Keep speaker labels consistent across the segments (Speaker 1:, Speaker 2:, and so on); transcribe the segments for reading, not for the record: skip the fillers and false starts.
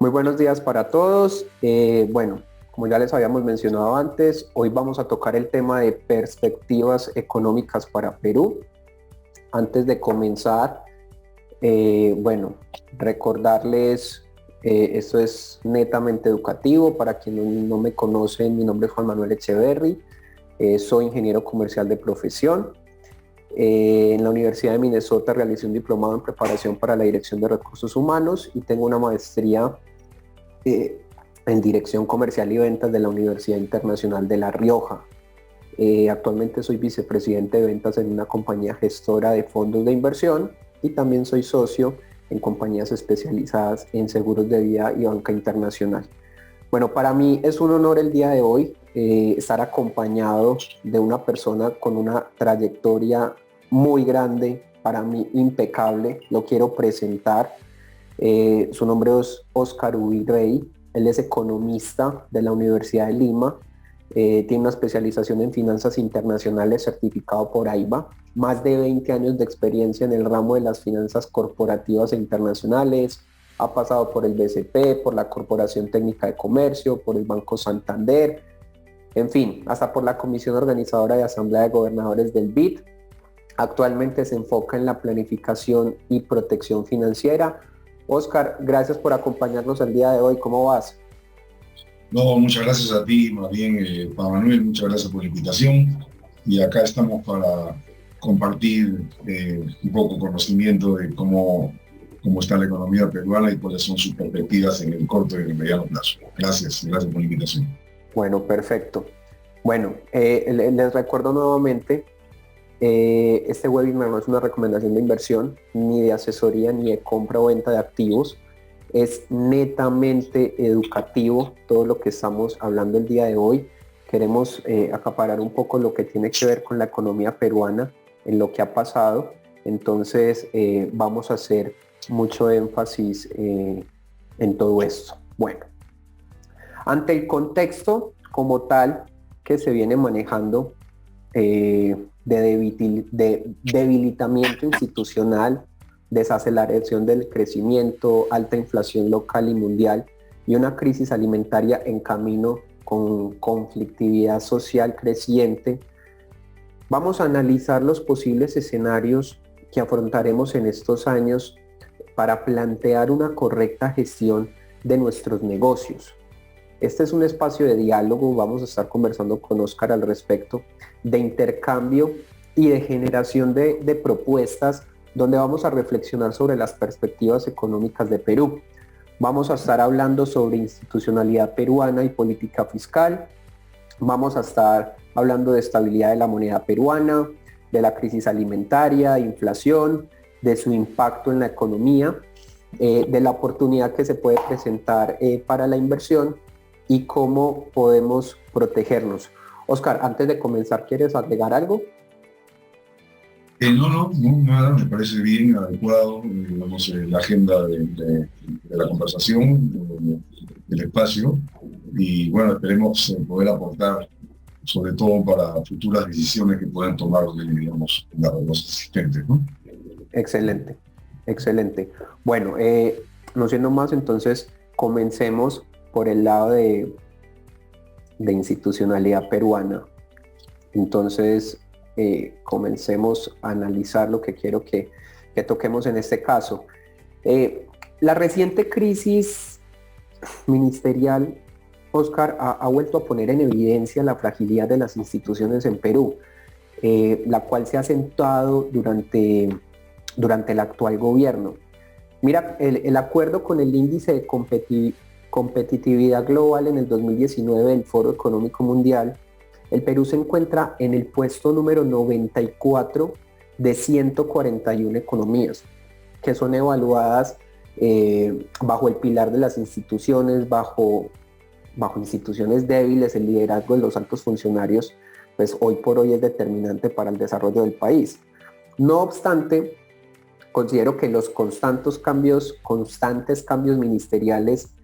Speaker 1: Muy buenos días para todos. Como ya les habíamos mencionado antes, hoy vamos a tocar el tema de perspectivas económicas para Perú. Antes de comenzar, recordarles, esto es netamente educativo. Para quienes no me conocen, mi nombre es Juan Manuel Echeverry, soy ingeniero comercial de profesión. En la Universidad de Minnesota realicé un diplomado en preparación para la dirección de recursos humanos y tengo una maestría en Dirección Comercial y Ventas de la Universidad Internacional de La Rioja. Actualmente soy vicepresidente de ventas en una compañía gestora de fondos de inversión y también soy socio en compañías especializadas en seguros de vida y banca internacional. Bueno, para mí es un honor el día de hoy estar acompañado de una persona con una trayectoria muy grande, para mí impecable. Lo quiero presentar. Su nombre es Óscar Ubirrey. Él es economista de la Universidad de Lima. Tiene una especialización en finanzas internacionales certificado por AIBA. Más de 20 años de experiencia en el ramo de las finanzas corporativas e internacionales. Ha pasado por el BCP, por la Corporación Técnica de Comercio, por el Banco Santander, en fin, hasta por la Comisión Organizadora de Asamblea de Gobernadores del BID. Actualmente se enfoca en la planificación y protección financiera. Óscar, gracias por acompañarnos el día de hoy. ¿Cómo vas?
Speaker 2: No, muchas gracias a ti, más bien, Juan Manuel, muchas gracias por la invitación. Y acá estamos para compartir un poco conocimiento de cómo está la economía peruana y cuáles son sus perspectivas en el corto y en el mediano plazo. Gracias por la invitación.
Speaker 1: Bueno, perfecto. Bueno, les recuerdo nuevamente, este webinar no es una recomendación de inversión, ni de asesoría, ni de compra o venta de activos. Es netamente educativo todo lo que estamos hablando el día de hoy. Queremos acaparar un poco lo que tiene que ver con la economía peruana, en lo que ha pasado. Entonces vamos a hacer mucho énfasis en todo esto. Bueno, ante el contexto como tal que se viene manejando de debilitamiento institucional, desaceleración del crecimiento, alta inflación local y mundial y una crisis alimentaria en camino con conflictividad social creciente, vamos a analizar los posibles escenarios que afrontaremos en estos años para plantear una correcta gestión de nuestros negocios. Este es un espacio de diálogo, vamos a estar conversando con Óscar al respecto, de intercambio y de generación de propuestas, donde vamos a reflexionar sobre las perspectivas económicas de Perú. Vamos a estar hablando sobre institucionalidad peruana y política fiscal. Vamos a estar hablando de estabilidad de la moneda peruana, de la crisis alimentaria, inflación, de su impacto en la economía, de la oportunidad que se puede presentar para la inversión y cómo podemos protegernos. Óscar, antes de comenzar, ¿quieres agregar algo?
Speaker 2: No, nada, me parece bien, adecuado, la agenda de la conversación, del espacio, y bueno, esperemos poder aportar, sobre todo para futuras decisiones que puedan tomar, digamos, los asistentes, ¿no?
Speaker 1: Excelente, excelente. Bueno, no siendo más, entonces comencemos por el lado de institucionalidad peruana. Entonces, comencemos a analizar lo que quiero que toquemos en este caso. La reciente crisis ministerial, Óscar, ha vuelto a poner en evidencia la fragilidad de las instituciones en Perú, la cual se ha acentuado durante el actual gobierno. Mira, el acuerdo con el índice de competitividad global en el 2019 del Foro Económico Mundial, el Perú se encuentra en el puesto número 94 de 141 economías que son evaluadas bajo el pilar de las instituciones, bajo instituciones débiles. El liderazgo de los altos funcionarios, pues hoy por hoy es determinante para el desarrollo del país. No obstante, considero que los constantes cambios ministeriales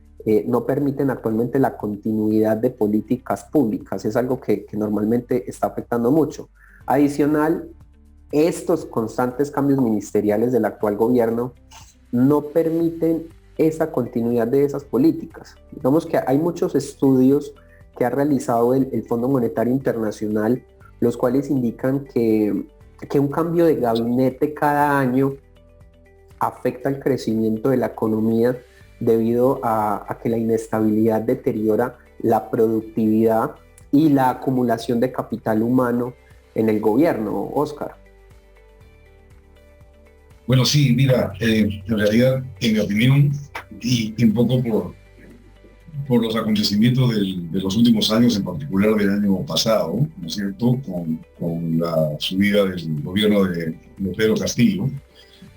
Speaker 1: no permiten actualmente la continuidad de políticas públicas. Es algo que normalmente está afectando mucho. Adicional, estos constantes cambios ministeriales del actual gobierno no permiten esa continuidad de esas políticas. Digamos que hay muchos estudios que ha realizado el Fondo Monetario Internacional, los cuales indican que un cambio de gabinete cada año afecta el crecimiento de la economía debido a que la inestabilidad deteriora la productividad y la acumulación de capital humano en el gobierno, Oscar.
Speaker 2: Bueno, sí, mira, en realidad, en mi opinión, y un poco por los acontecimientos de los últimos años, en particular del año pasado, ¿no es cierto?, con la subida del gobierno de Pedro Castillo,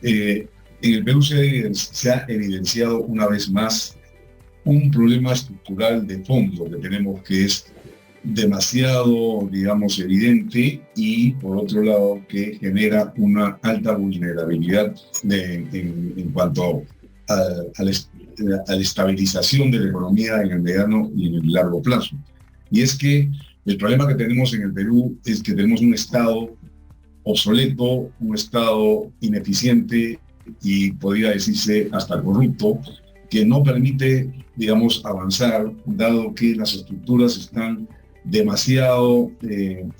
Speaker 2: en el Perú se ha evidenciado una vez más un problema estructural de fondo que tenemos, que es demasiado, digamos, evidente, y por otro lado que genera una alta vulnerabilidad en cuanto a la estabilización de la economía en el mediano y en el largo plazo. Y es que el problema que tenemos en el Perú es que tenemos un Estado obsoleto, un Estado ineficiente y podría decirse hasta corrupto, que no permite, digamos, avanzar, dado que las estructuras están demasiado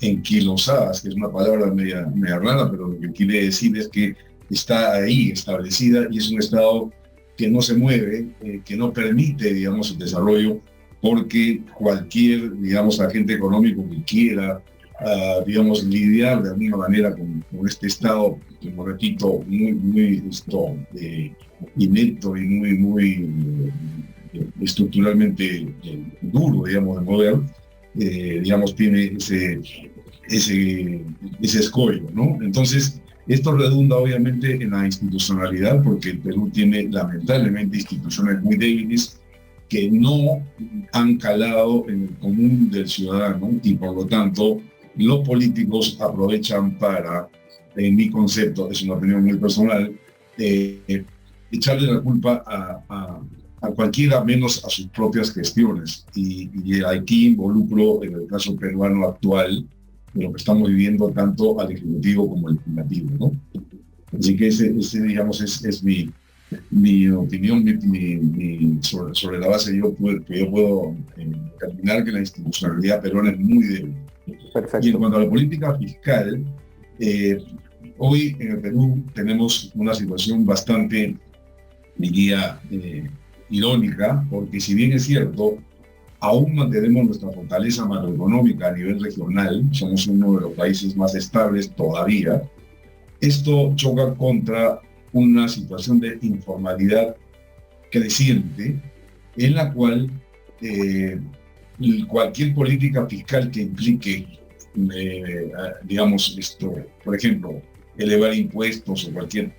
Speaker 2: enquilosadas, que es una palabra media rara, pero lo que quiere decir es que está ahí establecida y es un Estado que no se mueve, que no permite, digamos, el desarrollo, porque cualquier, digamos, agente económico que quiera, digamos, lidiar de alguna manera con este Estado, como repito, muy inepto y muy estructuralmente duro, digamos, de mover, digamos, tiene ese escollo, ¿no? Entonces, esto redunda obviamente en la institucionalidad, porque el Perú tiene lamentablemente instituciones muy débiles que no han calado en el común del ciudadano, y por lo tanto los políticos aprovechan para, en mi concepto, es una opinión muy personal, echarle la culpa a cualquiera menos a sus propias gestiones. Y aquí involucro, en el caso peruano actual, de lo que estamos viviendo, tanto al Ejecutivo como al Legislativo, ¿no? Así que ese digamos, es mi opinión sobre la base que yo puedo determinar que la institucionalidad peruana es muy débil.
Speaker 1: Perfecto.
Speaker 2: Y en cuanto a la política fiscal, hoy en el Perú tenemos una situación bastante, diría, irónica, porque si bien es cierto, aún mantenemos nuestra fortaleza macroeconómica a nivel regional, somos uno de los países más estables todavía, esto choca contra una situación de informalidad creciente, en la cual cualquier política fiscal que implique, digamos, por ejemplo, elevar impuestos o cualquier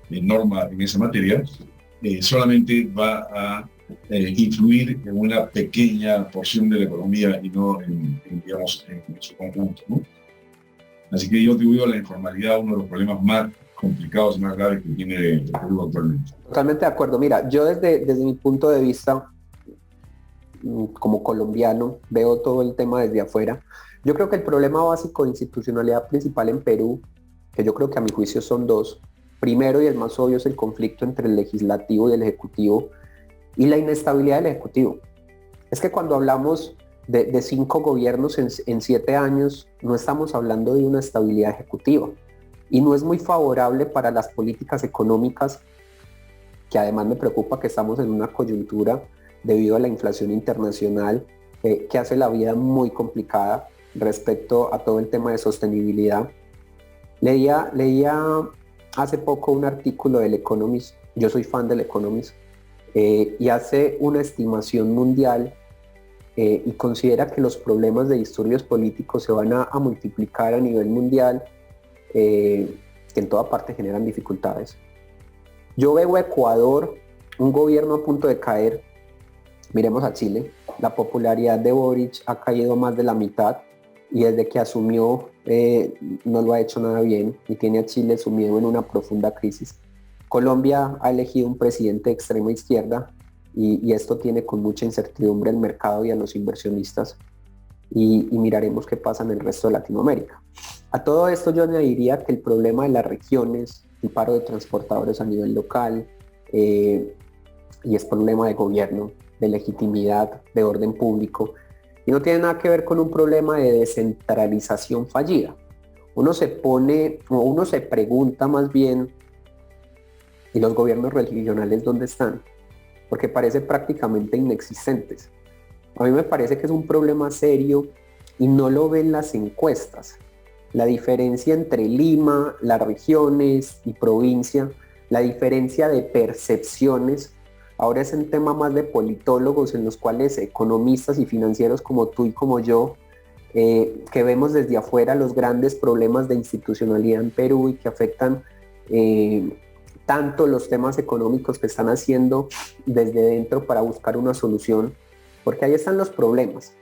Speaker 2: norma en esa materia, solamente va a influir en una pequeña porción de la economía y no digamos, en su conjunto, ¿no? Así que yo atribuyo a la informalidad uno de los problemas más complicados y más graves que tiene el Perú actualmente.
Speaker 1: Totalmente de acuerdo. Mira, yo desde mi punto de vista, como colombiano, veo todo el tema desde afuera. Yo creo que el problema básico de institucionalidad principal en Perú, que yo creo que a mi juicio son dos. Primero, y el más obvio, es el conflicto entre el legislativo y el ejecutivo, y la inestabilidad del ejecutivo. Es que cuando hablamos de 5 gobiernos en 7 años, no estamos hablando de una estabilidad ejecutiva, y no es muy favorable para las políticas económicas, que además me preocupa que estamos en una coyuntura debido a la inflación internacional, que hace la vida muy complicada respecto a todo el tema de sostenibilidad. Leía hace poco un artículo del Economist, yo soy fan del Economist, y hace una estimación mundial y considera que los problemas de disturbios políticos se van a multiplicar a nivel mundial, que en toda parte generan dificultades. Yo veo a Ecuador, un gobierno a punto de caer. Miremos a Chile, la popularidad de Boric ha caído más de la mitad, y desde que asumió no lo ha hecho nada bien y tiene a Chile sumido en una profunda crisis. Colombia ha elegido un presidente de extrema izquierda y esto tiene con mucha incertidumbre al mercado y a los inversionistas, y miraremos qué pasa en el resto de Latinoamérica. A todo esto yo añadiría que el problema de las regiones, el paro de transportadores a nivel local, y es problema de gobierno, de legitimidad, de orden público, y no tiene nada que ver con un problema de descentralización fallida. Uno se pregunta más bien, ¿y los gobiernos regionales dónde están? Porque parecen prácticamente inexistentes. A mí me parece que es un problema serio y no lo ven las encuestas. La diferencia entre Lima, las regiones y provincia, la diferencia de percepciones, ahora es un tema más de politólogos en los cuales economistas y financieros como tú y como yo, que vemos desde afuera los grandes problemas de institucionalidad en Perú y que afectan tanto los temas económicos que están haciendo desde dentro para buscar una solución, porque ahí están los problemas,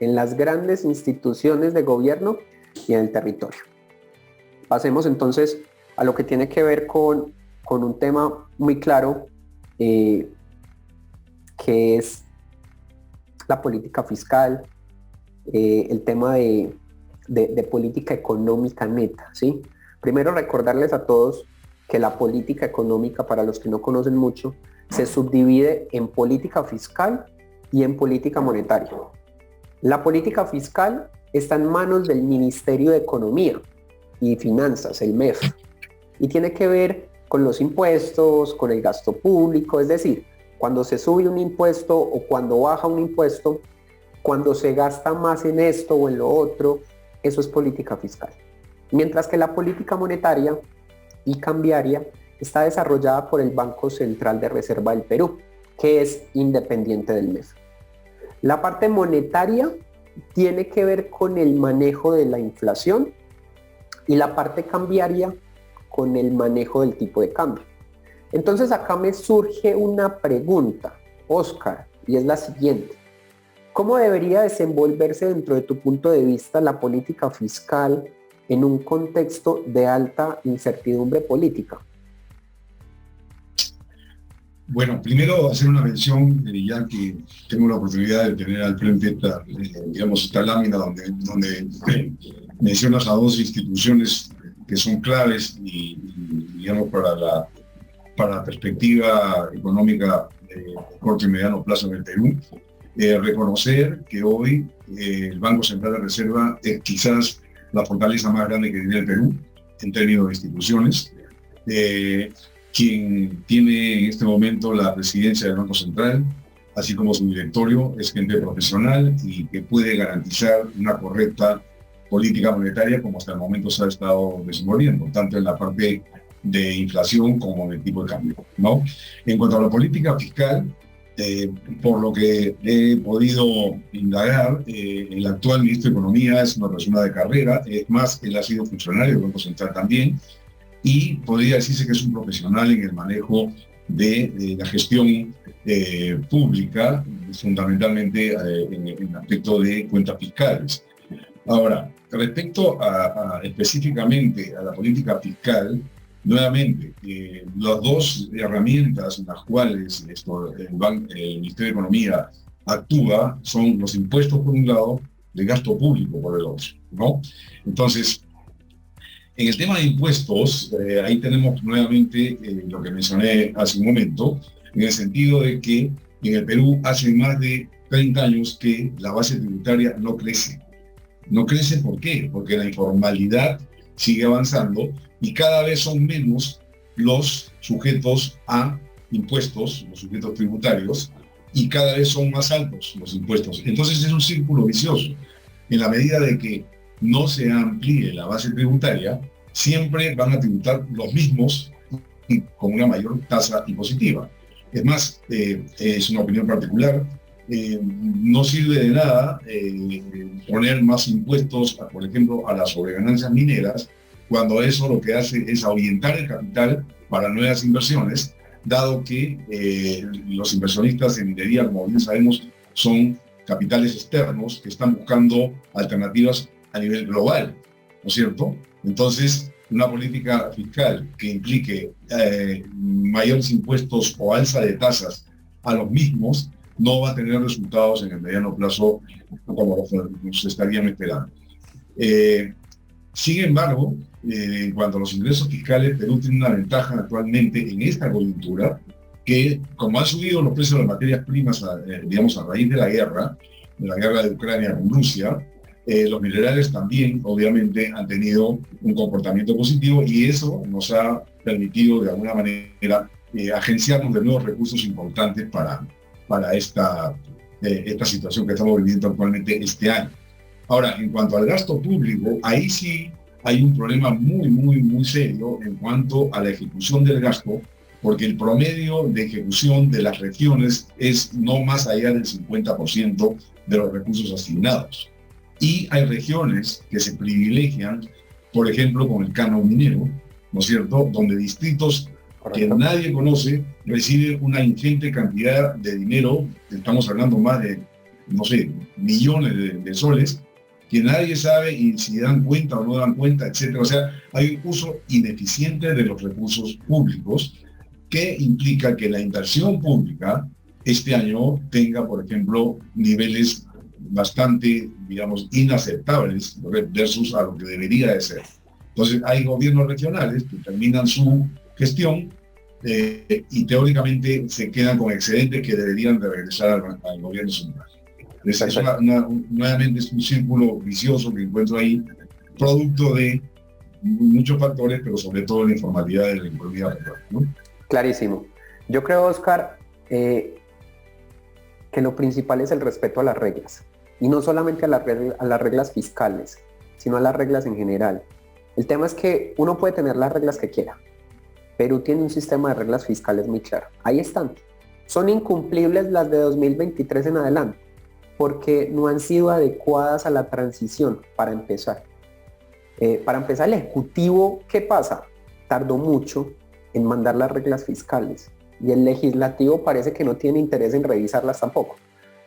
Speaker 1: en las grandes instituciones de gobierno y en el territorio. Pasemos entonces a lo que tiene que ver con un tema muy claro, que es la política fiscal, el tema de política económica neta, ¿sí? Primero recordarles a todos que la política económica, para los que no conocen mucho, se subdivide en política fiscal y en política monetaria. La política fiscal está en manos del Ministerio de Economía y Finanzas, el MEF, y tiene que ver con los impuestos, con el gasto público, es decir, cuando se sube un impuesto o cuando baja un impuesto, cuando se gasta más en esto o en lo otro, eso es política fiscal. Mientras que la política monetaria y cambiaria está desarrollada por el Banco Central de Reserva del Perú, que es independiente del MEF. La parte monetaria tiene que ver con el manejo de la inflación y la parte cambiaria con el manejo del tipo de cambio. Entonces acá me surge una pregunta, Oscar, y es la siguiente. ¿Cómo debería desenvolverse dentro de tu punto de vista la política fiscal en un contexto de alta incertidumbre política?
Speaker 2: Bueno, primero hacer una mención, ya que tengo la oportunidad de tener al frente esta lámina donde mencionas a dos instituciones que son claves y digamos, para la perspectiva económica de corto y mediano plazo en el Perú. Reconocer que hoy el Banco Central de Reserva es quizás la fortaleza más grande que tiene el Perú en términos de instituciones. Quien tiene en este momento la presidencia del Banco Central, así como su directorio, es gente profesional y que puede garantizar una correcta política monetaria como hasta el momento se ha estado desenvolviendo, tanto en la parte de inflación como en el tipo de cambio, ¿no? En cuanto a la política fiscal, por lo que he podido indagar, el actual ministro de Economía es una persona de carrera, es más, él ha sido funcionario del Banco Central también, y podría decirse que es un profesional en el manejo de la gestión pública, fundamentalmente en el aspecto de cuentas fiscales. Ahora, respecto específicamente a la política fiscal, nuevamente, las dos herramientas en las cuales el Ministerio de Economía actúa son los impuestos por un lado, de gasto público por el otro, ¿no? Entonces, en el tema de impuestos, ahí tenemos nuevamente lo que mencioné hace un momento, en el sentido de que en el Perú hace más de 30 años que la base tributaria no crece. No crece, ¿por qué? Porque la informalidad sigue avanzando y cada vez son menos los sujetos a impuestos, los sujetos tributarios, y cada vez son más altos los impuestos. Entonces es un círculo vicioso. En la medida de que no se amplíe la base tributaria, siempre van a tributar los mismos y con una mayor tasa impositiva. Es más, es una opinión particular, no sirve de nada poner más impuestos, por ejemplo, a las sobreganancias mineras, cuando eso lo que hace es ahuyentar el capital para nuevas inversiones, dado que los inversionistas en minería, como bien sabemos, son capitales externos que están buscando alternativas a nivel global, ¿no es cierto? Entonces, una política fiscal que implique mayores impuestos o alza de tasas a los mismos no va a tener resultados en el mediano plazo como nos estarían esperando. Sin embargo, en cuanto a los ingresos fiscales, Perú tiene una ventaja actualmente en esta coyuntura, que como han subido los precios de las materias primas, digamos, a raíz de la guerra de Ucrania con Rusia, los minerales también, obviamente, han tenido un comportamiento positivo y eso nos ha permitido, de alguna manera, agenciarnos de nuevos recursos importantes para esta situación que estamos viviendo actualmente este año. Ahora, en cuanto al gasto público, ahí sí hay un problema muy serio en cuanto a la ejecución del gasto, porque el promedio de ejecución de las regiones es no más allá del 50% de los recursos asignados. Y hay regiones que se privilegian, por ejemplo, con el canon minero, ¿no es cierto?, donde distritos que nadie conoce reciben una ingente cantidad de dinero, estamos hablando más de, no sé, millones de soles, que nadie sabe y si dan cuenta o no dan cuenta, etcétera. O sea, hay un uso ineficiente de los recursos públicos que implica que la inversión pública este año tenga, por ejemplo, niveles bastante, digamos, inaceptables versus a lo que debería de ser. Entonces, hay gobiernos regionales que terminan su gestión y teóricamente se quedan con excedentes que deberían de regresar al gobierno central. Nuevamente es un círculo vicioso que encuentro ahí, producto de muchos factores, pero sobre todo la informalidad de la economía local, ¿no?
Speaker 1: Clarísimo. Yo creo, Oscar, que lo principal es el respeto a las reglas. Y no solamente a las reglas fiscales, sino a las reglas en general. El tema es que uno puede tener las reglas que quiera. Perú tiene un sistema de reglas fiscales muy claro. Ahí están. Son incumplibles las de 2023 en adelante, porque no han sido adecuadas a la transición, para empezar. El Ejecutivo, ¿qué pasa? Tardó mucho en mandar las reglas fiscales y el Legislativo parece que no tiene interés en revisarlas tampoco.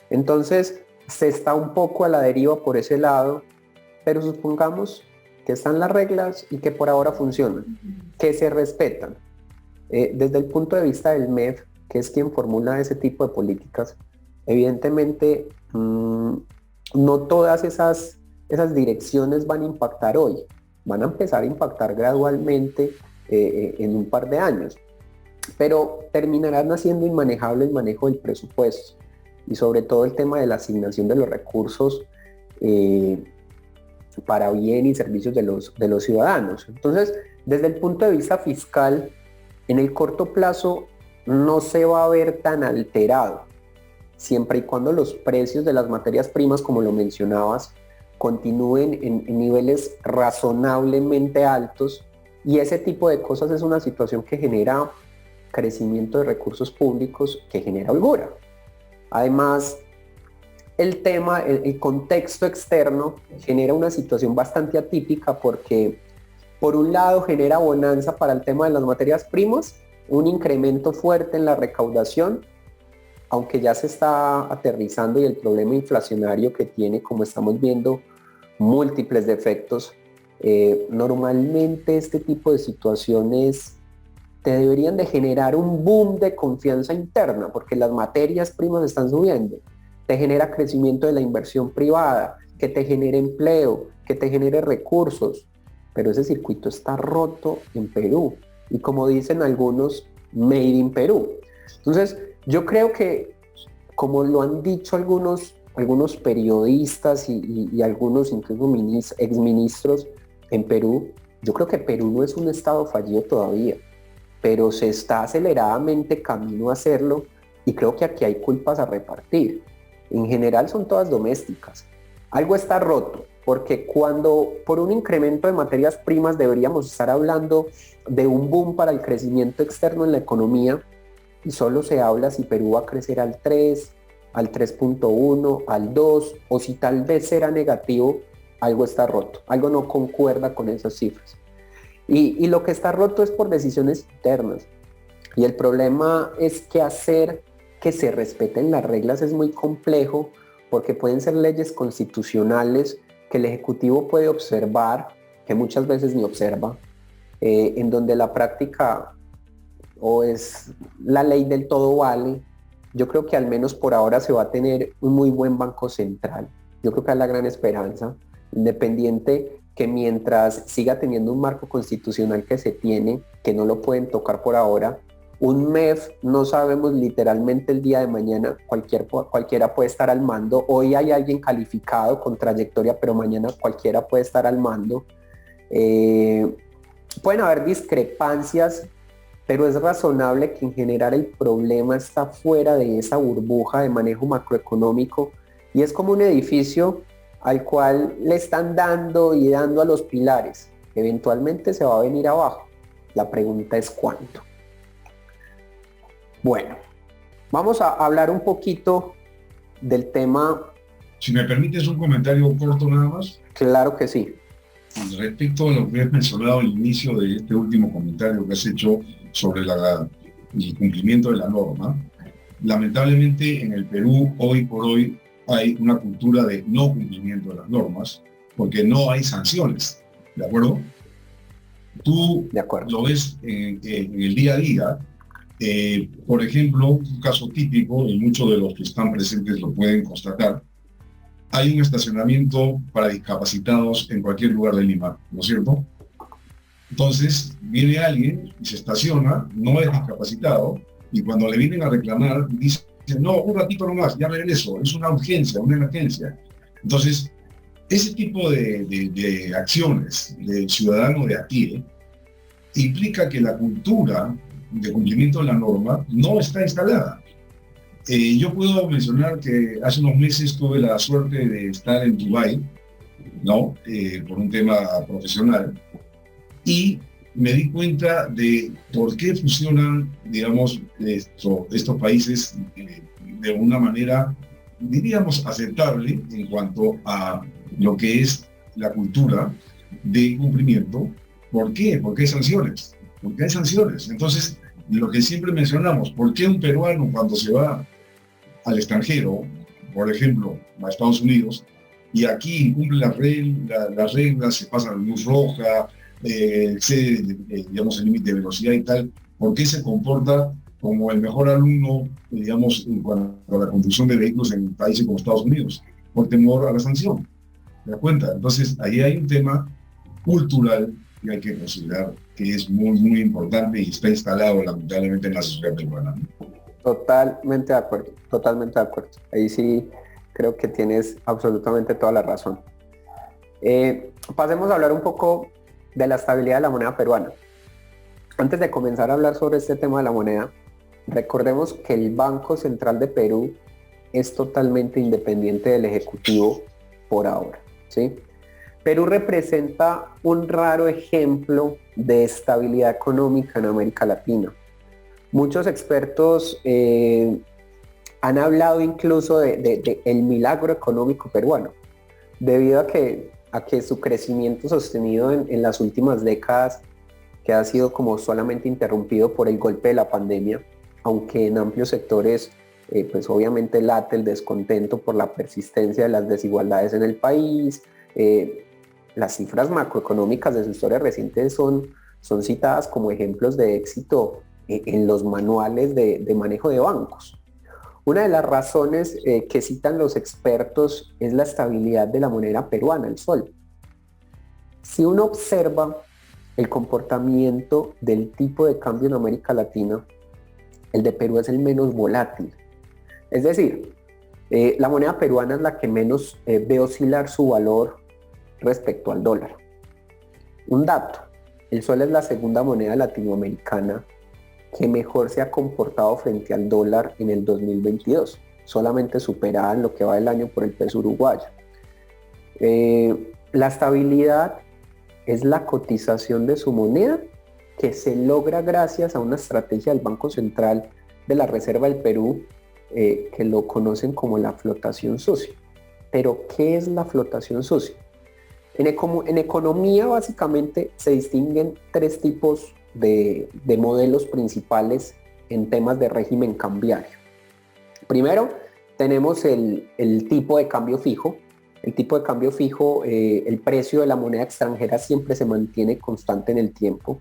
Speaker 1: Entonces, se está un poco a la deriva por ese lado, pero supongamos que están las reglas y que por ahora funcionan, que se respetan. Desde el punto de vista del MEF, que es quien formula ese tipo de políticas, evidentemente no todas esas direcciones van a impactar hoy, van a empezar a impactar gradualmente en un par de años, pero terminarán haciendo inmanejable el manejo del presupuesto y sobre todo el tema de la asignación de los recursos para bien y servicios de los ciudadanos. Entonces, desde el punto de vista fiscal, en el corto plazo no se va a ver tan alterado, siempre y cuando los precios de las materias primas, como lo mencionabas, continúen en niveles razonablemente altos, y ese tipo de cosas es una situación que genera crecimiento de recursos públicos, que genera holgura. Además, el contexto externo genera una situación bastante atípica porque, por un lado, genera bonanza para el tema de las materias primas, un incremento fuerte en la recaudación, aunque ya se está aterrizando y el problema inflacionario que tiene, como estamos viendo, múltiples defectos. Normalmente este tipo de situaciones te deberían de generar un boom de confianza interna, porque las materias primas están subiendo, te genera crecimiento de la inversión privada, que te genere empleo, que te genere recursos, pero ese circuito está roto en Perú, y como dicen algunos, made in Perú. Entonces, yo creo que, como lo han dicho algunos periodistas y algunos incluso exministros en Perú, yo creo que Perú no es un estado fallido todavía, pero se está aceleradamente camino a hacerlo, y creo que aquí hay culpas a repartir. En general son todas domésticas. Algo está roto, porque cuando por un incremento de materias primas deberíamos estar hablando de un boom para el crecimiento externo en la economía, y solo se habla si Perú va a crecer al 3, al 3.1, al 2, o si tal vez será negativo, algo está roto, algo no concuerda con esas cifras. Y lo que está roto es por decisiones internas. Y el problema es que hacer que se respeten las reglas es muy complejo, porque pueden ser leyes constitucionales que el Ejecutivo puede observar, que muchas veces ni observa, en donde la práctica o es la ley del todo vale. Yo creo que al menos por ahora se va a tener un muy buen Banco Central. Yo creo que es la gran esperanza, independiente que mientras siga teniendo un marco constitucional que se tiene, que no lo pueden tocar por ahora, Un MEF no sabemos literalmente el día de mañana, cualquiera puede estar al mando. Hoy hay alguien calificado con trayectoria, pero mañana cualquiera puede estar al mando. Pueden haber discrepancias, pero es razonable que en general el problema está fuera de esa burbuja de manejo macroeconómico y es como un edificio al cual le están dando y dando a los pilares. Eventualmente se va a venir abajo. La pregunta es ¿cuánto? Bueno, vamos a hablar un poquito del tema.
Speaker 2: Si me permites un comentario corto nada más.
Speaker 1: Claro que sí.
Speaker 2: Respecto a lo que has mencionado al inicio de este último comentario que has hecho sobre el cumplimiento de la norma, lamentablemente en el Perú hoy por hoy hay una cultura de no cumplimiento de las normas porque no hay sanciones, ¿de acuerdo? Tú lo ves en el día a día. Por ejemplo, un caso típico, y muchos de los que están presentes lo pueden constatar, hay un estacionamiento para discapacitados en cualquier lugar de Lima, ¿no es cierto? Entonces, viene alguien y se estaciona, no es discapacitado, y cuando le vienen a reclamar, dicen, no, un ratito nomás, ya regreso, es una urgencia, una emergencia. Entonces, ese tipo de acciones del ciudadano de a pie implica que la cultura de cumplimiento de la norma no está instalada. Yo puedo mencionar que hace unos meses tuve la suerte de estar en Dubái, ¿no? Por un tema profesional, y me di cuenta de por qué funcionan, digamos, estos países de una manera, diríamos, aceptable en cuanto a lo que es la cultura de cumplimiento. ¿Por qué? Porque hay sanciones. Porque hay sanciones. Entonces, lo que siempre mencionamos, ¿por qué un peruano cuando se va al extranjero, por ejemplo, a Estados Unidos, y aquí cumple las reglas, se pasa la luz roja, excede, digamos, el límite de velocidad y tal, ¿por qué se comporta como el mejor alumno, digamos, en cuanto a la conducción de vehículos en países como Estados Unidos? Por temor a la sanción. ¿Te das cuenta? Entonces, ahí hay un tema cultural que hay que considerar que es muy, muy importante y está instalado lamentablemente en la sociedad peruana.
Speaker 1: Totalmente de acuerdo, totalmente de acuerdo. Ahí sí creo que tienes absolutamente toda la razón. Pasemos a hablar un poco de la estabilidad de la moneda peruana. Antes de comenzar a hablar sobre este tema de la moneda, recordemos que el Banco Central de Perú es totalmente independiente del Ejecutivo por ahora, ¿sí? Perú representa un raro ejemplo de estabilidad económica en América Latina. Muchos expertos han hablado incluso de el milagro económico peruano, debido a que su crecimiento sostenido en las últimas décadas, que ha sido como solamente interrumpido por el golpe de la pandemia, aunque en amplios sectores pues obviamente late el descontento por la persistencia de las desigualdades en el país. Las cifras macroeconómicas de su historia reciente son citadas como ejemplos de éxito en los manuales de manejo de bancos. Una de las razones que citan los expertos es la estabilidad de la moneda peruana, el sol. Si uno observa el comportamiento del tipo de cambio en América Latina, el de Perú es el menos volátil. Es decir, la moneda peruana es la que menos ve oscilar su valor respecto al dólar. Un dato, el sol es la segunda moneda latinoamericana que mejor se ha comportado frente al dólar en el 2022, solamente superada en lo que va del año por el peso uruguayo. La estabilidad es la cotización de su moneda que se logra gracias a una estrategia del Banco Central de la Reserva del Perú que lo conocen como la flotación sucia. Pero, ¿qué es la flotación sucia? En economía básicamente se distinguen tres tipos de modelos principales en temas de régimen cambiario. Primero, tenemos el tipo de cambio fijo. El tipo de cambio fijo, el precio de la moneda extranjera siempre se mantiene constante en el tiempo,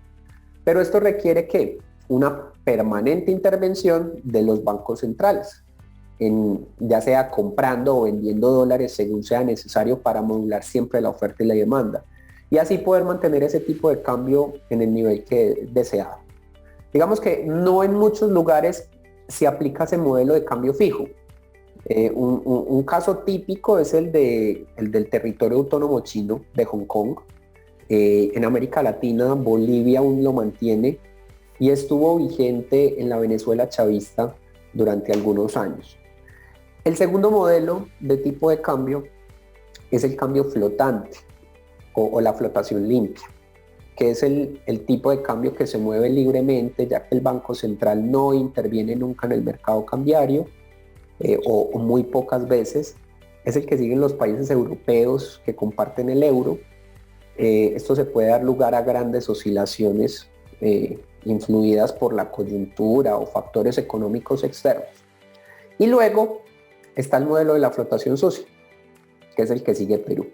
Speaker 1: pero esto requiere que una permanente intervención de los bancos centrales, ya sea comprando o vendiendo dólares según sea necesario para modular siempre la oferta y la demanda, y así poder mantener ese tipo de cambio en el nivel que deseado. Digamos que no en muchos lugares se aplica ese modelo de cambio fijo. Un caso típico es el del territorio autónomo chino de Hong Kong. En América Latina, Bolivia aún lo mantiene y estuvo vigente en la Venezuela chavista durante algunos años. El segundo modelo de tipo de cambio es el cambio flotante o la flotación limpia, que es el tipo de cambio que se mueve libremente, ya que el Banco Central no interviene nunca en el mercado cambiario, o muy pocas veces. Es el que siguen los países europeos que comparten el euro. Esto se puede dar lugar a grandes oscilaciones influidas por la coyuntura o factores económicos externos. Y luego está el modelo de la flotación sucia, que es el que sigue Perú,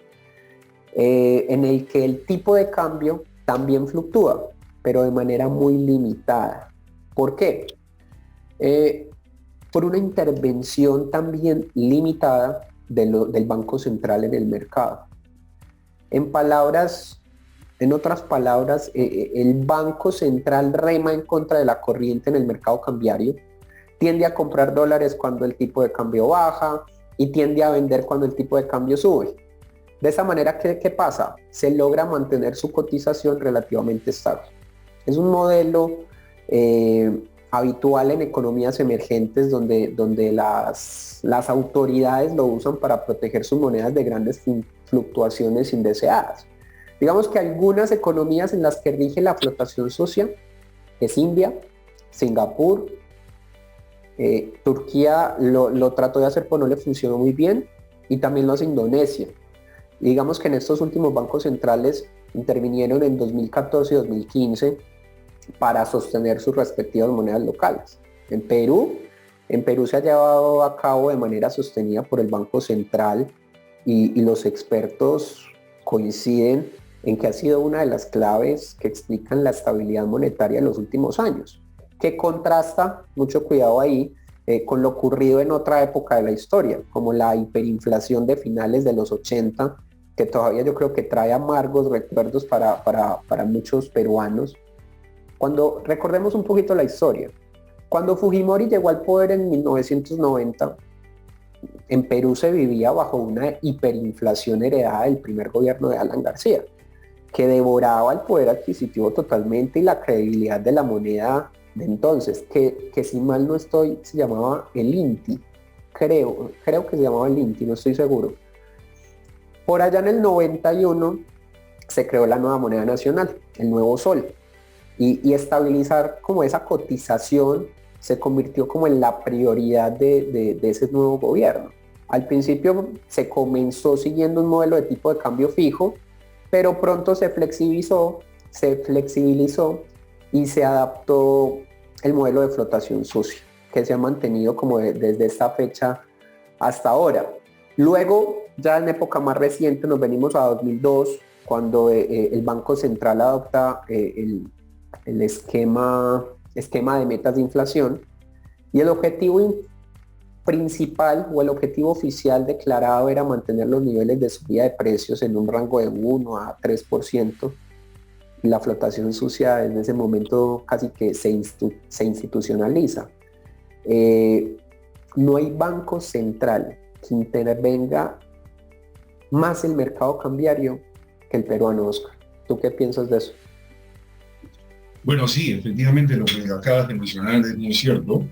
Speaker 1: en el que el tipo de cambio también fluctúa, pero de manera muy limitada. ¿Por qué? Por una intervención también limitada del Banco Central en el mercado. En otras palabras, el Banco Central rema en contra de la corriente en el mercado cambiario, tiende a comprar dólares cuando el tipo de cambio baja y tiende a vender cuando el tipo de cambio sube. De esa manera, ¿qué pasa? Se logra mantener su cotización relativamente estable. Es un modelo habitual en economías emergentes donde las autoridades lo usan para proteger sus monedas de grandes fluctuaciones indeseadas. Digamos que algunas economías en las que rige la flotación sucia es India, Singapur, Turquía lo trató de hacer pero no le funcionó muy bien, y también lo hace Indonesia. Y digamos que en estos últimos bancos centrales intervinieron en 2014 y 2015 para sostener sus respectivas monedas locales. En Perú se ha llevado a cabo de manera sostenida por el Banco Central y los expertos coinciden en que ha sido una de las claves que explican la estabilidad monetaria en los últimos años, que contrasta, mucho cuidado ahí, con lo ocurrido en otra época de la historia, como la hiperinflación de finales de los 80, que todavía yo creo que trae amargos recuerdos para muchos peruanos. Cuando recordemos un poquito la historia, cuando Fujimori llegó al poder en 1990, en Perú se vivía bajo una hiperinflación heredada del primer gobierno de Alan García, que devoraba el poder adquisitivo totalmente y la credibilidad de la moneda de entonces, que si mal no estoy, se llamaba el INTI, creo que se llamaba el INTI, no estoy seguro. Por allá en el 91 se creó la nueva moneda nacional, el nuevo sol, y estabilizar como esa cotización se convirtió como en la prioridad de ese nuevo gobierno. Al principio se comenzó siguiendo un modelo de tipo de cambio fijo, pero pronto se flexibilizó y se adaptó el modelo de flotación sucia, que se ha mantenido como desde esta fecha hasta ahora. Luego, ya en época más reciente, nos venimos a 2002, cuando el Banco Central adopta el esquema de metas de inflación, y el objetivo principal o el objetivo oficial declarado era mantener los niveles de subida de precios en un rango de 1 a 3%. La flotación sucia en ese momento casi que se institucionaliza. No hay banco central que intervenga más el mercado cambiario que el peruano, Oscar. ¿Tú qué piensas de eso?
Speaker 2: Bueno, sí, efectivamente lo que acabas de mencionar es muy cierto,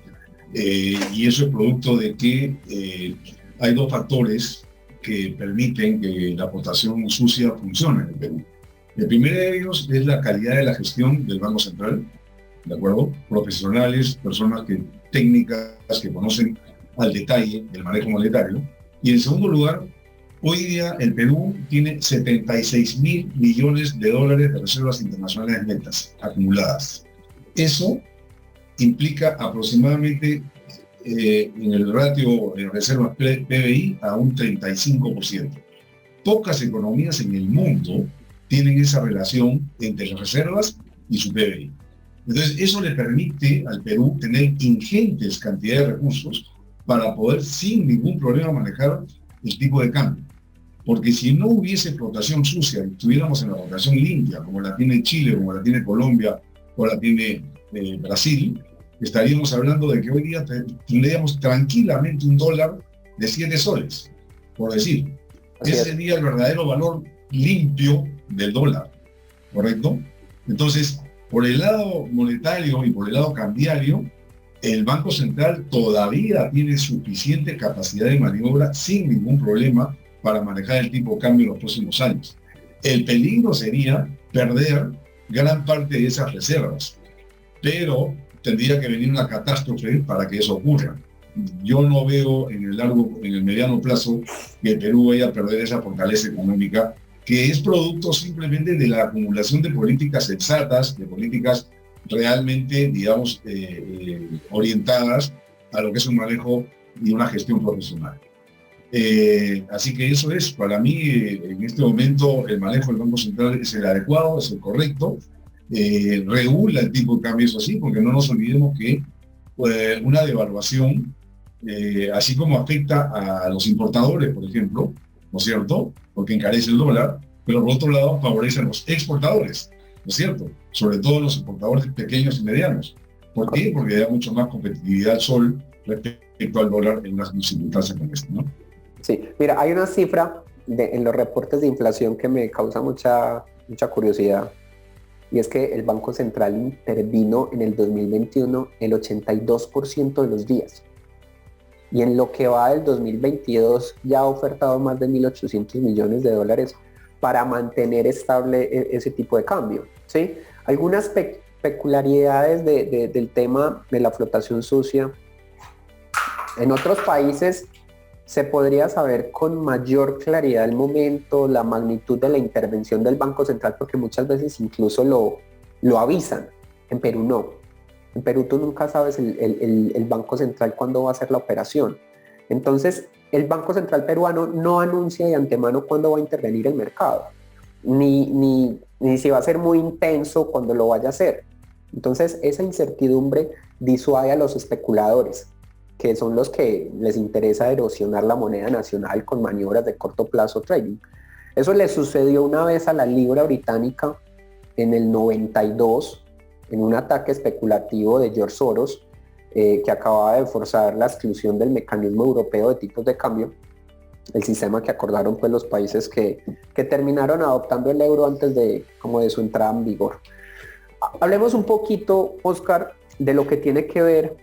Speaker 2: y eso es producto de que hay dos factores que permiten que la flotación sucia funcione en el Perú. El primero de ellos es la calidad de la gestión del Banco Central, ¿de acuerdo? Profesionales, personas técnicas que conocen al detalle el manejo monetario. Y en segundo lugar, hoy día el Perú tiene 76.000 millones de dólares de reservas internacionales netas acumuladas. Eso implica aproximadamente en el ratio de reservas PBI a un 35%. Pocas economías en el mundo tienen esa relación entre las reservas y su PBI. Entonces, eso le permite al Perú tener ingentes cantidades de recursos para poder sin ningún problema manejar el tipo de cambio. Porque si no hubiese flotación sucia y estuviéramos en la flotación limpia, como la tiene Chile, como la tiene Colombia, o la tiene Brasil, estaríamos hablando de que hoy día tendríamos tranquilamente un dólar de 7 soles, por decir. Ese sería el verdadero valor limpio del dólar, ¿correcto? Entonces, por el lado monetario y por el lado cambiario, el Banco Central todavía tiene suficiente capacidad de maniobra sin ningún problema para manejar el tipo de cambio en los próximos años. El peligro sería perder gran parte de esas reservas, pero tendría que venir una catástrofe para que eso ocurra. Yo no veo en el mediano plazo que el Perú vaya a perder esa fortaleza económica, que es producto simplemente de la acumulación de políticas sensatas, de políticas realmente, digamos, orientadas a lo que es un manejo y una gestión profesional. Así que eso es, para mí, en este momento, el manejo del Banco Central es el adecuado, es el correcto, regula el tipo de cambio, eso sí, porque no nos olvidemos que una devaluación, así como afecta a los importadores, por ejemplo, ¿no es cierto?, porque encarece el dólar, pero por otro lado favorece a los exportadores, ¿no es cierto?, sobre todo los exportadores pequeños y medianos. ¿Por qué? Porque da mucho más competitividad al sol respecto al dólar en unas circunstancias como esta, ¿no?
Speaker 1: Sí, mira, hay una cifra en los reportes de inflación que me causa mucha curiosidad, y es que el Banco Central intervino en el 2021 el 82% de los días. Y en lo que va del 2022 ya ha ofertado más de 1.800 millones de dólares para mantener estable ese tipo de cambio, ¿sí? Algunas peculiaridades del tema de la flotación sucia. En otros países se podría saber con mayor claridad el momento, la magnitud de la intervención del Banco Central, porque muchas veces incluso lo avisan. En Perú no. En Perú tú nunca sabes el Banco Central cuándo va a hacer la operación. Entonces, el Banco Central peruano no anuncia de antemano cuándo va a intervenir el mercado, ni si va a ser muy intenso cuando lo vaya a hacer. Entonces, esa incertidumbre disuade a los especuladores, que son los que les interesa erosionar la moneda nacional con maniobras de corto plazo trading. Eso le sucedió una vez a la libra británica en el 92, en un ataque especulativo de George Soros, que acababa de forzar la exclusión del mecanismo europeo de tipos de cambio, el sistema que acordaron pues los países que terminaron adoptando el euro antes de su entrada en vigor. Hablemos un poquito, Oscar, de lo que tiene que ver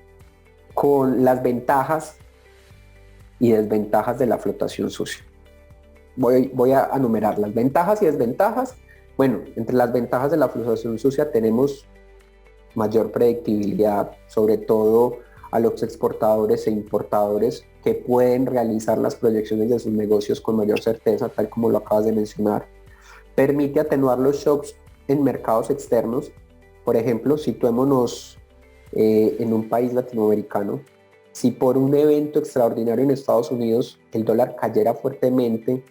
Speaker 1: con las ventajas y desventajas de la flotación sucia. Voy a enumerar las ventajas y desventajas. Bueno, entre las ventajas de la flotación sucia tenemos mayor predictibilidad, sobre todo a los exportadores e importadores que pueden realizar las proyecciones de sus negocios con mayor certeza, tal como lo acabas de mencionar. Permite atenuar los shocks en mercados externos. Por ejemplo, situémonos en un país latinoamericano. Si por un evento extraordinario en Estados Unidos el dólar cayera fuertemente,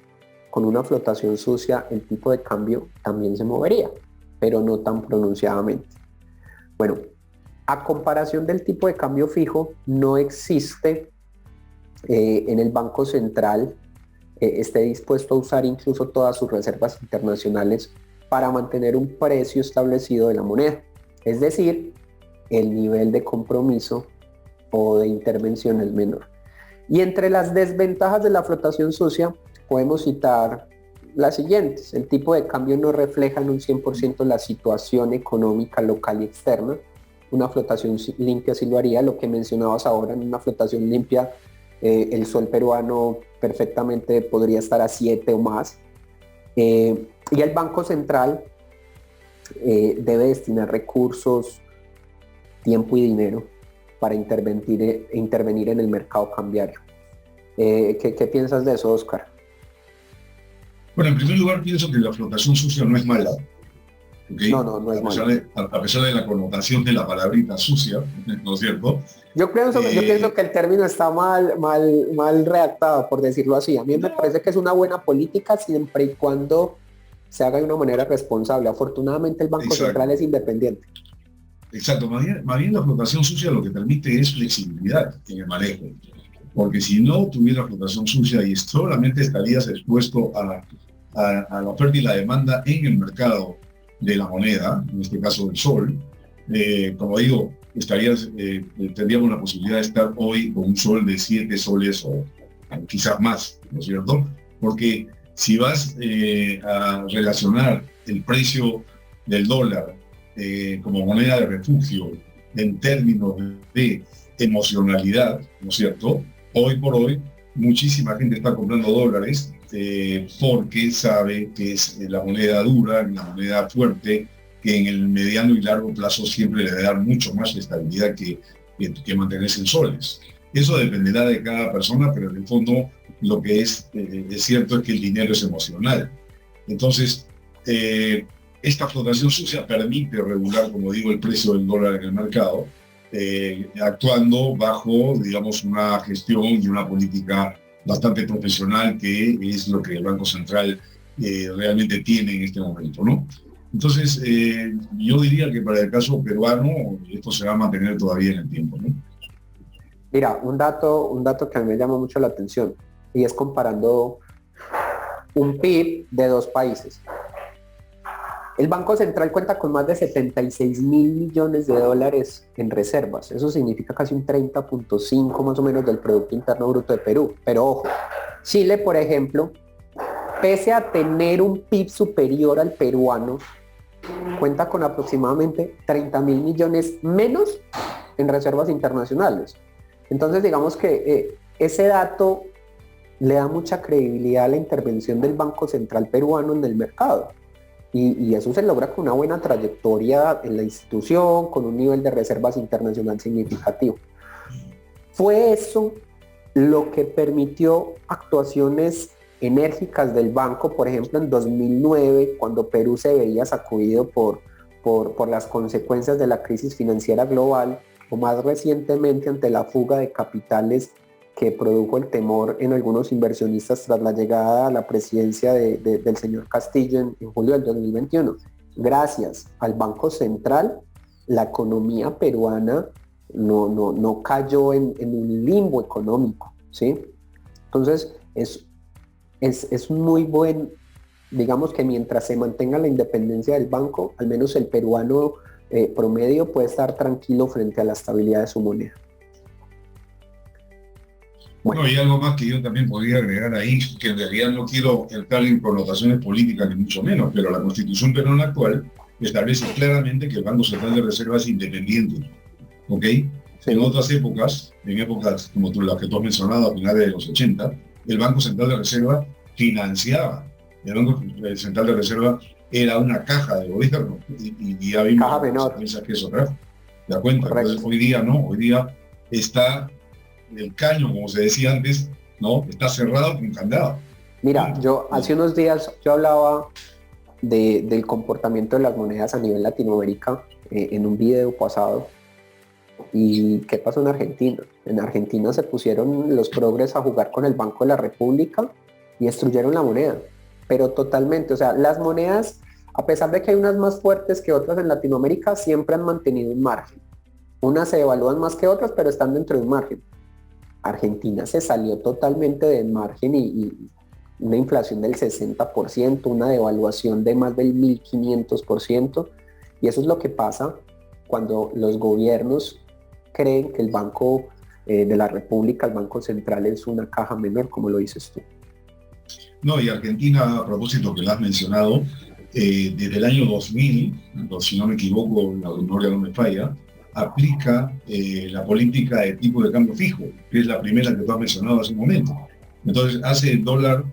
Speaker 1: con una flotación sucia el tipo de cambio también se movería, pero no tan pronunciadamente. Bueno, a comparación del tipo de cambio fijo, no existe en el Banco Central esté dispuesto a usar incluso todas sus reservas internacionales para mantener un precio establecido de la moneda. Es decir, el nivel de compromiso o de intervención es menor. Y entre las desventajas de la flotación sucia podemos citar las siguientes. El tipo de cambio no refleja en un 100% la situación económica local y externa. Una flotación limpia sí lo haría. Lo que mencionabas ahora, en una flotación limpia, el sol peruano perfectamente podría estar a 7 o más. Y el Banco Central debe destinar recursos, tiempo y dinero para intervenir en el mercado cambiario. ¿Qué piensas de eso, Oscar?
Speaker 2: Bueno, en primer lugar pienso que la flotación sucia no es mala. ¿Okay?
Speaker 1: No es mala.
Speaker 2: A pesar de la connotación de la palabrita sucia, ¿no es cierto?
Speaker 1: Yo pienso que el término está mal redactado, por decirlo así. A mí me parece que es una buena política siempre y cuando se haga de una manera responsable. Afortunadamente el Banco Central es independiente.
Speaker 2: Exacto, más bien la flotación sucia lo que permite es flexibilidad en el manejo. Porque si no tuviera flotación sucia y solamente estarías expuesto a la oferta y la demanda en el mercado de la moneda, en este caso del sol, como digo, tendríamos la posibilidad de estar hoy con un sol de 7 soles o quizás más, ¿no es cierto? Porque si vas a relacionar el precio del dólar como moneda de refugio en términos de emocionalidad, ¿no es cierto? Hoy por hoy, muchísima gente está comprando dólares porque sabe que es la moneda dura, la moneda fuerte, que en el mediano y largo plazo siempre le va a dar mucho más estabilidad que mantenerse en soles. Eso dependerá de cada persona, pero en el fondo lo que es cierto es que el dinero es emocional. Entonces, esta flotación sucia permite regular, como digo, el precio del dólar en el mercado, actuando bajo, digamos, una gestión y una política bastante profesional, que es lo que el Banco Central realmente tiene en este momento, ¿no? Entonces, yo diría que para el caso peruano esto se va a mantener todavía en el tiempo, ¿no?
Speaker 1: Mira, un dato que a mí me llama mucho la atención, y es comparando un PIB de dos países. El Banco Central cuenta con más de 76 mil millones de dólares en reservas. Eso significa casi un 30.5 más o menos del Producto Interno Bruto de Perú. Pero ojo, Chile, por ejemplo, pese a tener un PIB superior al peruano, cuenta con aproximadamente 30 mil millones menos en reservas internacionales. Entonces, digamos que ese dato le da mucha credibilidad a la intervención del Banco Central peruano en el mercado. Y eso se logra con una buena trayectoria en la institución, con un nivel de reservas internacional significativo. Fue eso lo que permitió actuaciones enérgicas del banco, por ejemplo, en 2009, cuando Perú se veía sacudido por las consecuencias de la crisis financiera global, o más recientemente ante la fuga de capitales que produjo el temor en algunos inversionistas tras la llegada a la presidencia del señor Castillo en julio del 2021. Gracias al Banco Central, la economía peruana no cayó en un limbo económico, ¿sí? Entonces, es muy buen, digamos que mientras se mantenga la independencia del banco, al menos el peruano promedio puede estar tranquilo frente a la estabilidad de su moneda.
Speaker 2: Bueno, y algo más que yo también podría agregar ahí, que en realidad no quiero entrar en connotaciones políticas ni mucho menos, pero la Constitución peruana actual establece claramente que el Banco Central de Reserva es independiente, ¿ok? Sí. En otras épocas, como las que tú has mencionado a finales de los 80, el Banco Central de Reserva financiaba. El Banco Central de Reserva era una caja de gobierno y ya vimos
Speaker 1: caja menor
Speaker 2: que eso trajo. ¿Te das cuenta? Entonces, hoy día no, hoy día está el caño, como se decía antes, ¿no? Está cerrado con candado.
Speaker 1: Mira, yo hace unos días yo hablaba del comportamiento de las monedas a nivel Latinoamérica en un video pasado. ¿Y qué pasó en Argentina? En Argentina se pusieron los progres a jugar con el Banco de la República y destruyeron la moneda, pero totalmente. O sea, las monedas, a pesar de que hay unas más fuertes que otras en Latinoamérica, siempre han mantenido un margen. Unas se devalúan más que otras, pero están dentro de un margen. Argentina se salió totalmente del margen y una inflación del 60%, una devaluación de más del 1500%, y eso es lo que pasa cuando los gobiernos creen que el Banco de la República, el Banco Central, es una caja menor, como lo dices tú.
Speaker 2: No, y Argentina, a propósito que lo has mencionado, desde el año 2000, si no me equivoco, la memoria no me falla, aplica la política de tipo de cambio fijo, que es la primera que tú has mencionado hace un momento. Entonces hace el dólar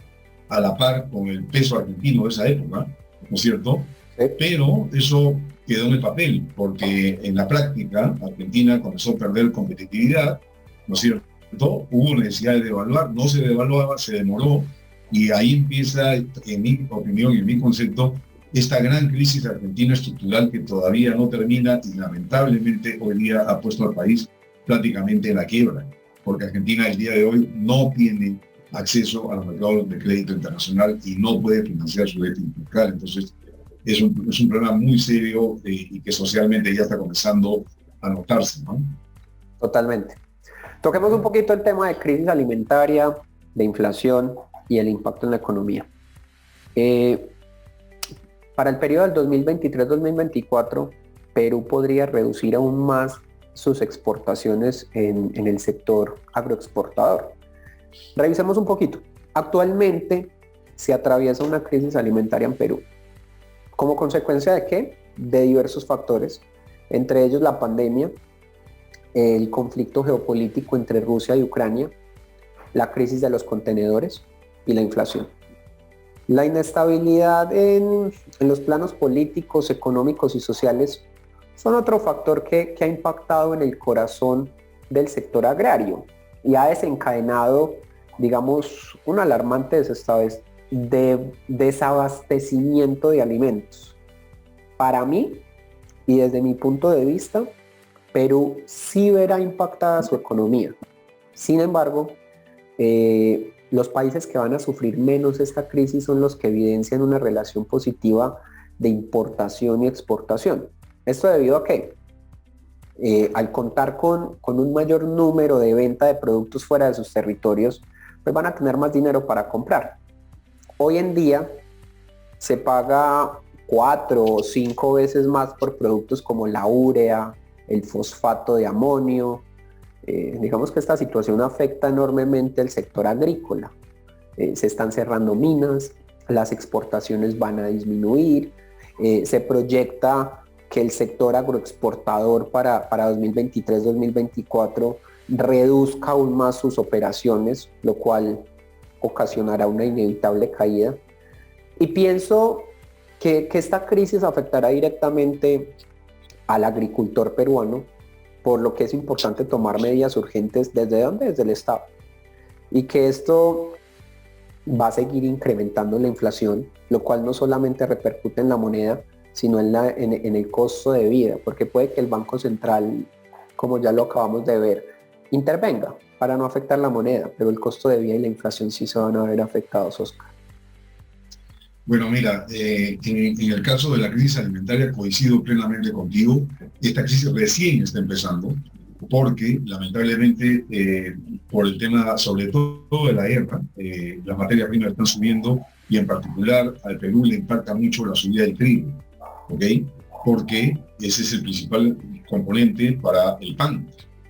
Speaker 2: a la par con el peso argentino de esa época, ¿no es cierto? Sí. Pero eso quedó en el papel, porque en la práctica Argentina comenzó a perder competitividad, ¿no es cierto? Hubo necesidad de devaluar, no se devaluaba, se demoró, y ahí empieza, en mi opinión y en mi concepto, esta gran crisis argentina estructural que todavía no termina y lamentablemente hoy día ha puesto al país prácticamente en la quiebra, porque Argentina el día de hoy no tiene acceso a los mercados de crédito internacional y no puede financiar su déficit fiscal. Entonces es un problema muy serio y que socialmente ya está comenzando a notarse, ¿no?
Speaker 1: Totalmente. Toquemos un poquito el tema de crisis alimentaria, de inflación y el impacto en la economía. Para el periodo del 2023-2024, Perú podría reducir aún más sus exportaciones en el sector agroexportador. Revisemos un poquito. Actualmente se atraviesa una crisis alimentaria en Perú. ¿Como consecuencia de qué? De diversos factores, entre ellos la pandemia, el conflicto geopolítico entre Rusia y Ucrania, la crisis de los contenedores y la inflación. La inestabilidad en los planos políticos, económicos y sociales son otro factor que ha impactado en el corazón del sector agrario y ha desencadenado, digamos, un alarmante desabastecimiento de alimentos. Para mí, y desde mi punto de vista, Perú sí verá impactada su economía. Sin embargo, los países que van a sufrir menos esta crisis son los que evidencian una relación positiva de importación y exportación. ¿Esto debido a qué? Al contar con un mayor número de venta de productos fuera de sus territorios, pues van a tener más dinero para comprar. Hoy en día se paga 4 o 5 veces más por productos como la urea, el fosfato de amonio. Digamos que esta situación afecta enormemente el sector agrícola. Se están cerrando minas, las exportaciones van a disminuir, se proyecta que el sector agroexportador para 2023-2024 reduzca aún más sus operaciones, lo cual ocasionará una inevitable caída. Y pienso que esta crisis afectará directamente al agricultor peruano, por lo que es importante tomar medidas urgentes. ¿Desde dónde? Desde el Estado. Y que esto va a seguir incrementando la inflación, lo cual no solamente repercute en la moneda, sino en el costo de vida, porque puede que el Banco Central, como ya lo acabamos de ver, intervenga para no afectar la moneda, pero el costo de vida y la inflación sí se van a ver afectados, Oscar.
Speaker 2: Bueno, mira, en el caso de la crisis alimentaria coincido plenamente contigo. Esta crisis recién está empezando porque lamentablemente por el tema sobre todo de la guerra, las materias primas están subiendo y en particular al Perú le impacta mucho la subida del trigo, ¿ok? Porque ese es el principal componente para el pan.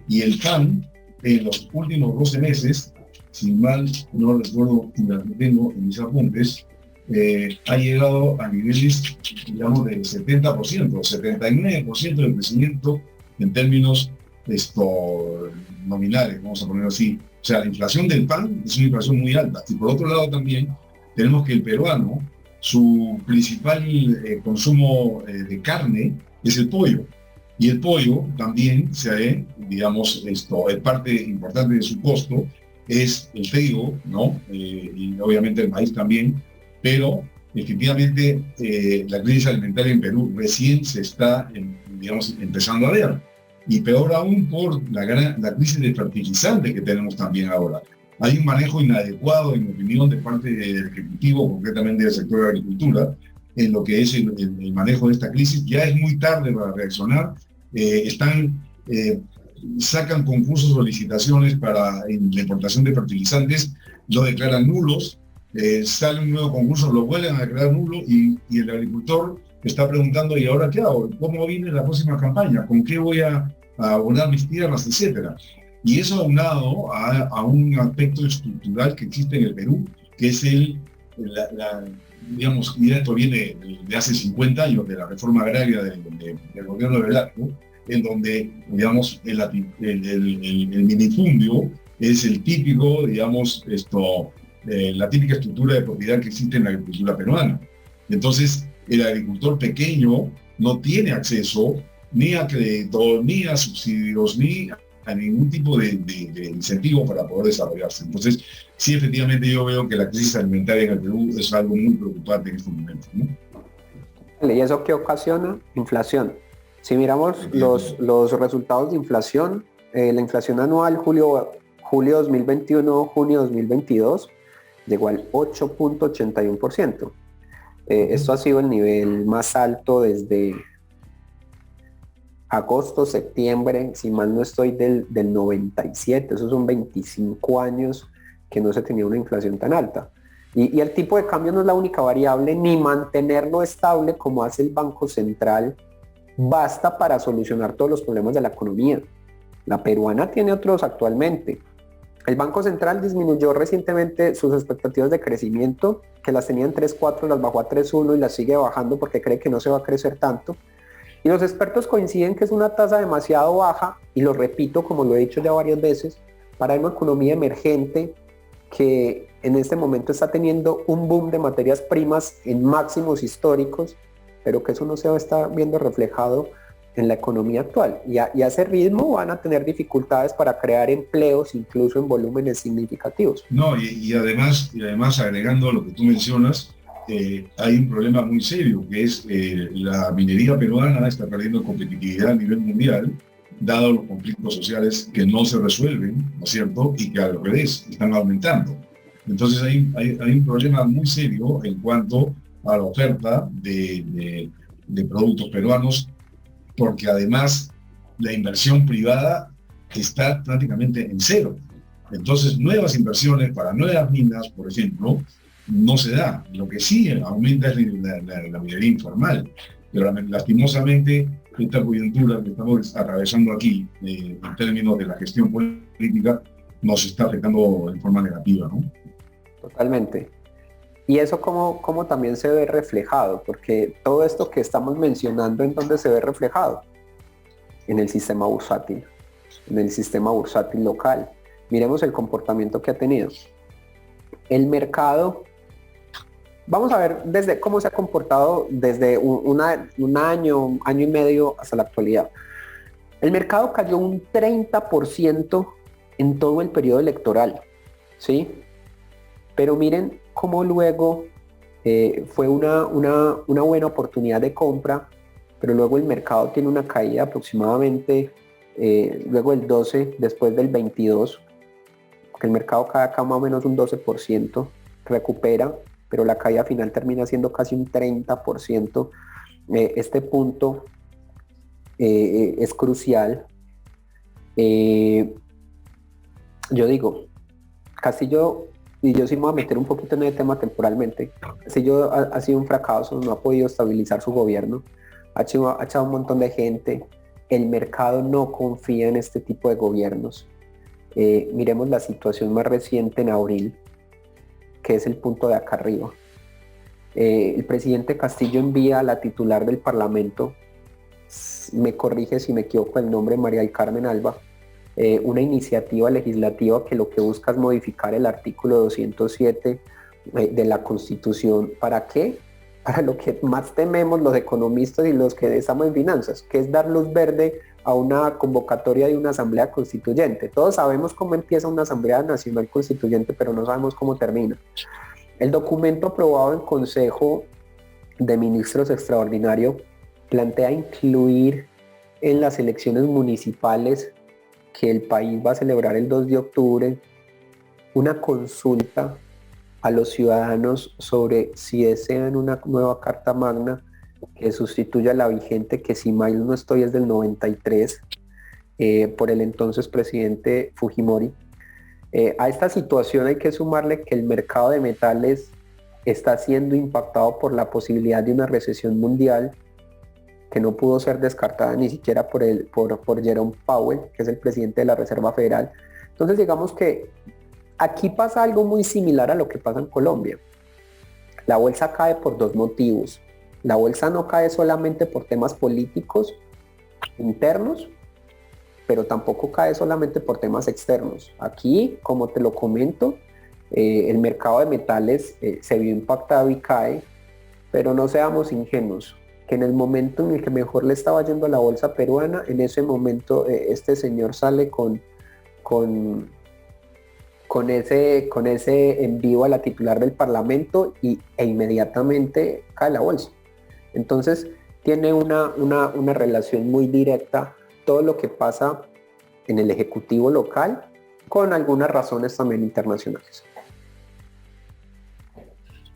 Speaker 2: Y el pan en los últimos 12 meses, si mal no recuerdo, lo tengo en mis apuntes, ha llegado a niveles, digamos, del 70%, 79% de crecimiento en términos nominales, vamos a ponerlo así. O sea, la inflación del pan es una inflación muy alta. Y por otro lado también tenemos que el peruano, su principal consumo de carne es el pollo. Y el pollo también, digamos, es parte importante de su costo, es el trigo, ¿no? Y obviamente el maíz también. Pero efectivamente la crisis alimentaria en Perú recién se está, digamos, empezando a ver. Y peor aún por la crisis de fertilizantes que tenemos también ahora. Hay un manejo inadecuado, en mi opinión, de parte del Ejecutivo, concretamente del sector de agricultura, en lo que es el manejo de esta crisis. Ya es muy tarde para reaccionar. Sacan concursos o licitaciones para la importación de fertilizantes, lo declaran nulos. Sale un nuevo concurso, lo vuelven a declarar nulo y el agricultor está preguntando, ¿y ahora qué hago? ¿Cómo viene la próxima campaña? ¿Con qué voy a abonar mis tierras, etcétera? Y eso aunado a un aspecto estructural que existe en el Perú, que es digamos, y esto viene de hace 50 años, de la reforma agraria del gobierno de Velasco, en donde, digamos, el minifundio es el típico, digamos, la típica estructura de propiedad que existe en la agricultura peruana. Entonces, el agricultor pequeño no tiene acceso ni a crédito, ni a subsidios, ni a ningún tipo de incentivo para poder desarrollarse. Entonces, sí, efectivamente yo veo que la crisis alimentaria en el Perú es algo muy preocupante en este momento, ¿no?
Speaker 1: ¿Y eso qué ocasiona? Inflación. Si miramos los resultados de inflación, la inflación anual julio 2021, junio 2022, llegó al 8.81%. Esto ha sido el nivel más alto desde agosto, septiembre, si mal no estoy, del 97. Esos son 25 años que no se tenía una inflación tan alta. Y el tipo de cambio no es la única variable, ni mantenerlo estable como hace el Banco Central basta para solucionar todos los problemas de la economía. La peruana tiene otros actualmente. El Banco Central disminuyó recientemente sus expectativas de crecimiento, que las tenía en 3,4, las bajó a 3,1 y las sigue bajando porque cree que no se va a crecer tanto. Y los expertos coinciden que es una tasa demasiado baja, y lo repito como lo he dicho ya varias veces, para una economía emergente que en este momento está teniendo un boom de materias primas en máximos históricos, pero que eso no se va a estar viendo reflejado en la economía actual. Y a ese ritmo van a tener dificultades para crear empleos, incluso en volúmenes significativos.
Speaker 2: No, y además agregando a lo que tú mencionas, hay un problema muy serio, que es la minería peruana está perdiendo competitividad a nivel mundial, dado los conflictos sociales que no se resuelven, ¿no es cierto? Y que al revés, están aumentando. Entonces hay un problema muy serio en cuanto a la oferta de productos peruanos, porque además la inversión privada está prácticamente en cero. Entonces, nuevas inversiones para nuevas minas, por ejemplo, no se da. Lo que sí aumenta es la minería informal. Pero lastimosamente, esta coyuntura que estamos atravesando aquí, en términos de la gestión política, nos está afectando en forma negativa, ¿no?
Speaker 1: Totalmente. Y eso como también se ve reflejado, porque todo esto que estamos mencionando, ¿en dónde se ve reflejado? En el sistema bursátil local. Miremos el comportamiento que ha tenido. El mercado, vamos a ver desde cómo se ha comportado desde un año y medio hasta la actualidad. El mercado cayó un 30% en todo el periodo electoral, ¿sí? Pero miren cómo luego fue una buena oportunidad de compra, pero luego el mercado tiene una caída aproximadamente, luego del 12, después del 22, porque el mercado cae acá más o menos un 12%, recupera, pero la caída final termina siendo casi un 30%. Este punto es crucial. Yo digo, Castillo, y yo sí me voy a meter un poquito en el tema temporalmente, Castillo ha sido un fracaso, no ha podido estabilizar su gobierno, ha echado un montón de gente, el mercado no confía en este tipo de gobiernos. Miremos la situación más reciente en abril, que es el punto de acá arriba. El presidente Castillo envía a la titular del Parlamento, me corrige si me equivoco el nombre, María del Carmen Alba, una iniciativa legislativa que lo que busca es modificar el artículo 207 de la Constitución. ¿Para qué? Para lo que más tememos los economistas y los que estamos en finanzas, que es dar luz verde a una convocatoria de una asamblea constituyente. Todos sabemos cómo empieza una asamblea nacional constituyente, pero no sabemos cómo termina. El documento aprobado en Consejo de Ministros extraordinario plantea incluir en las elecciones municipales que el país va a celebrar el 2 de octubre una consulta a los ciudadanos sobre si desean una nueva Carta Magna que sustituya la vigente, que si mal no estoy es del 93, por el entonces presidente Fujimori. A esta situación hay que sumarle que el mercado de metales está siendo impactado por la posibilidad de una recesión mundial que no pudo ser descartada ni siquiera por Jerome Powell, que es el presidente de la Reserva Federal. Entonces digamos que aquí pasa algo muy similar a lo que pasa en Colombia. La bolsa cae por dos motivos. La bolsa no cae solamente por temas políticos internos, pero tampoco cae solamente por temas externos. Aquí, como te lo comento, el mercado de metales se vio impactado y cae, pero no seamos ingenuos, que en el momento en el que mejor le estaba yendo a la bolsa peruana, en ese momento este señor sale con ese envío a la titular del Parlamento e inmediatamente cae la bolsa. Entonces tiene una relación muy directa todo lo que pasa en el ejecutivo local con algunas razones también internacionales.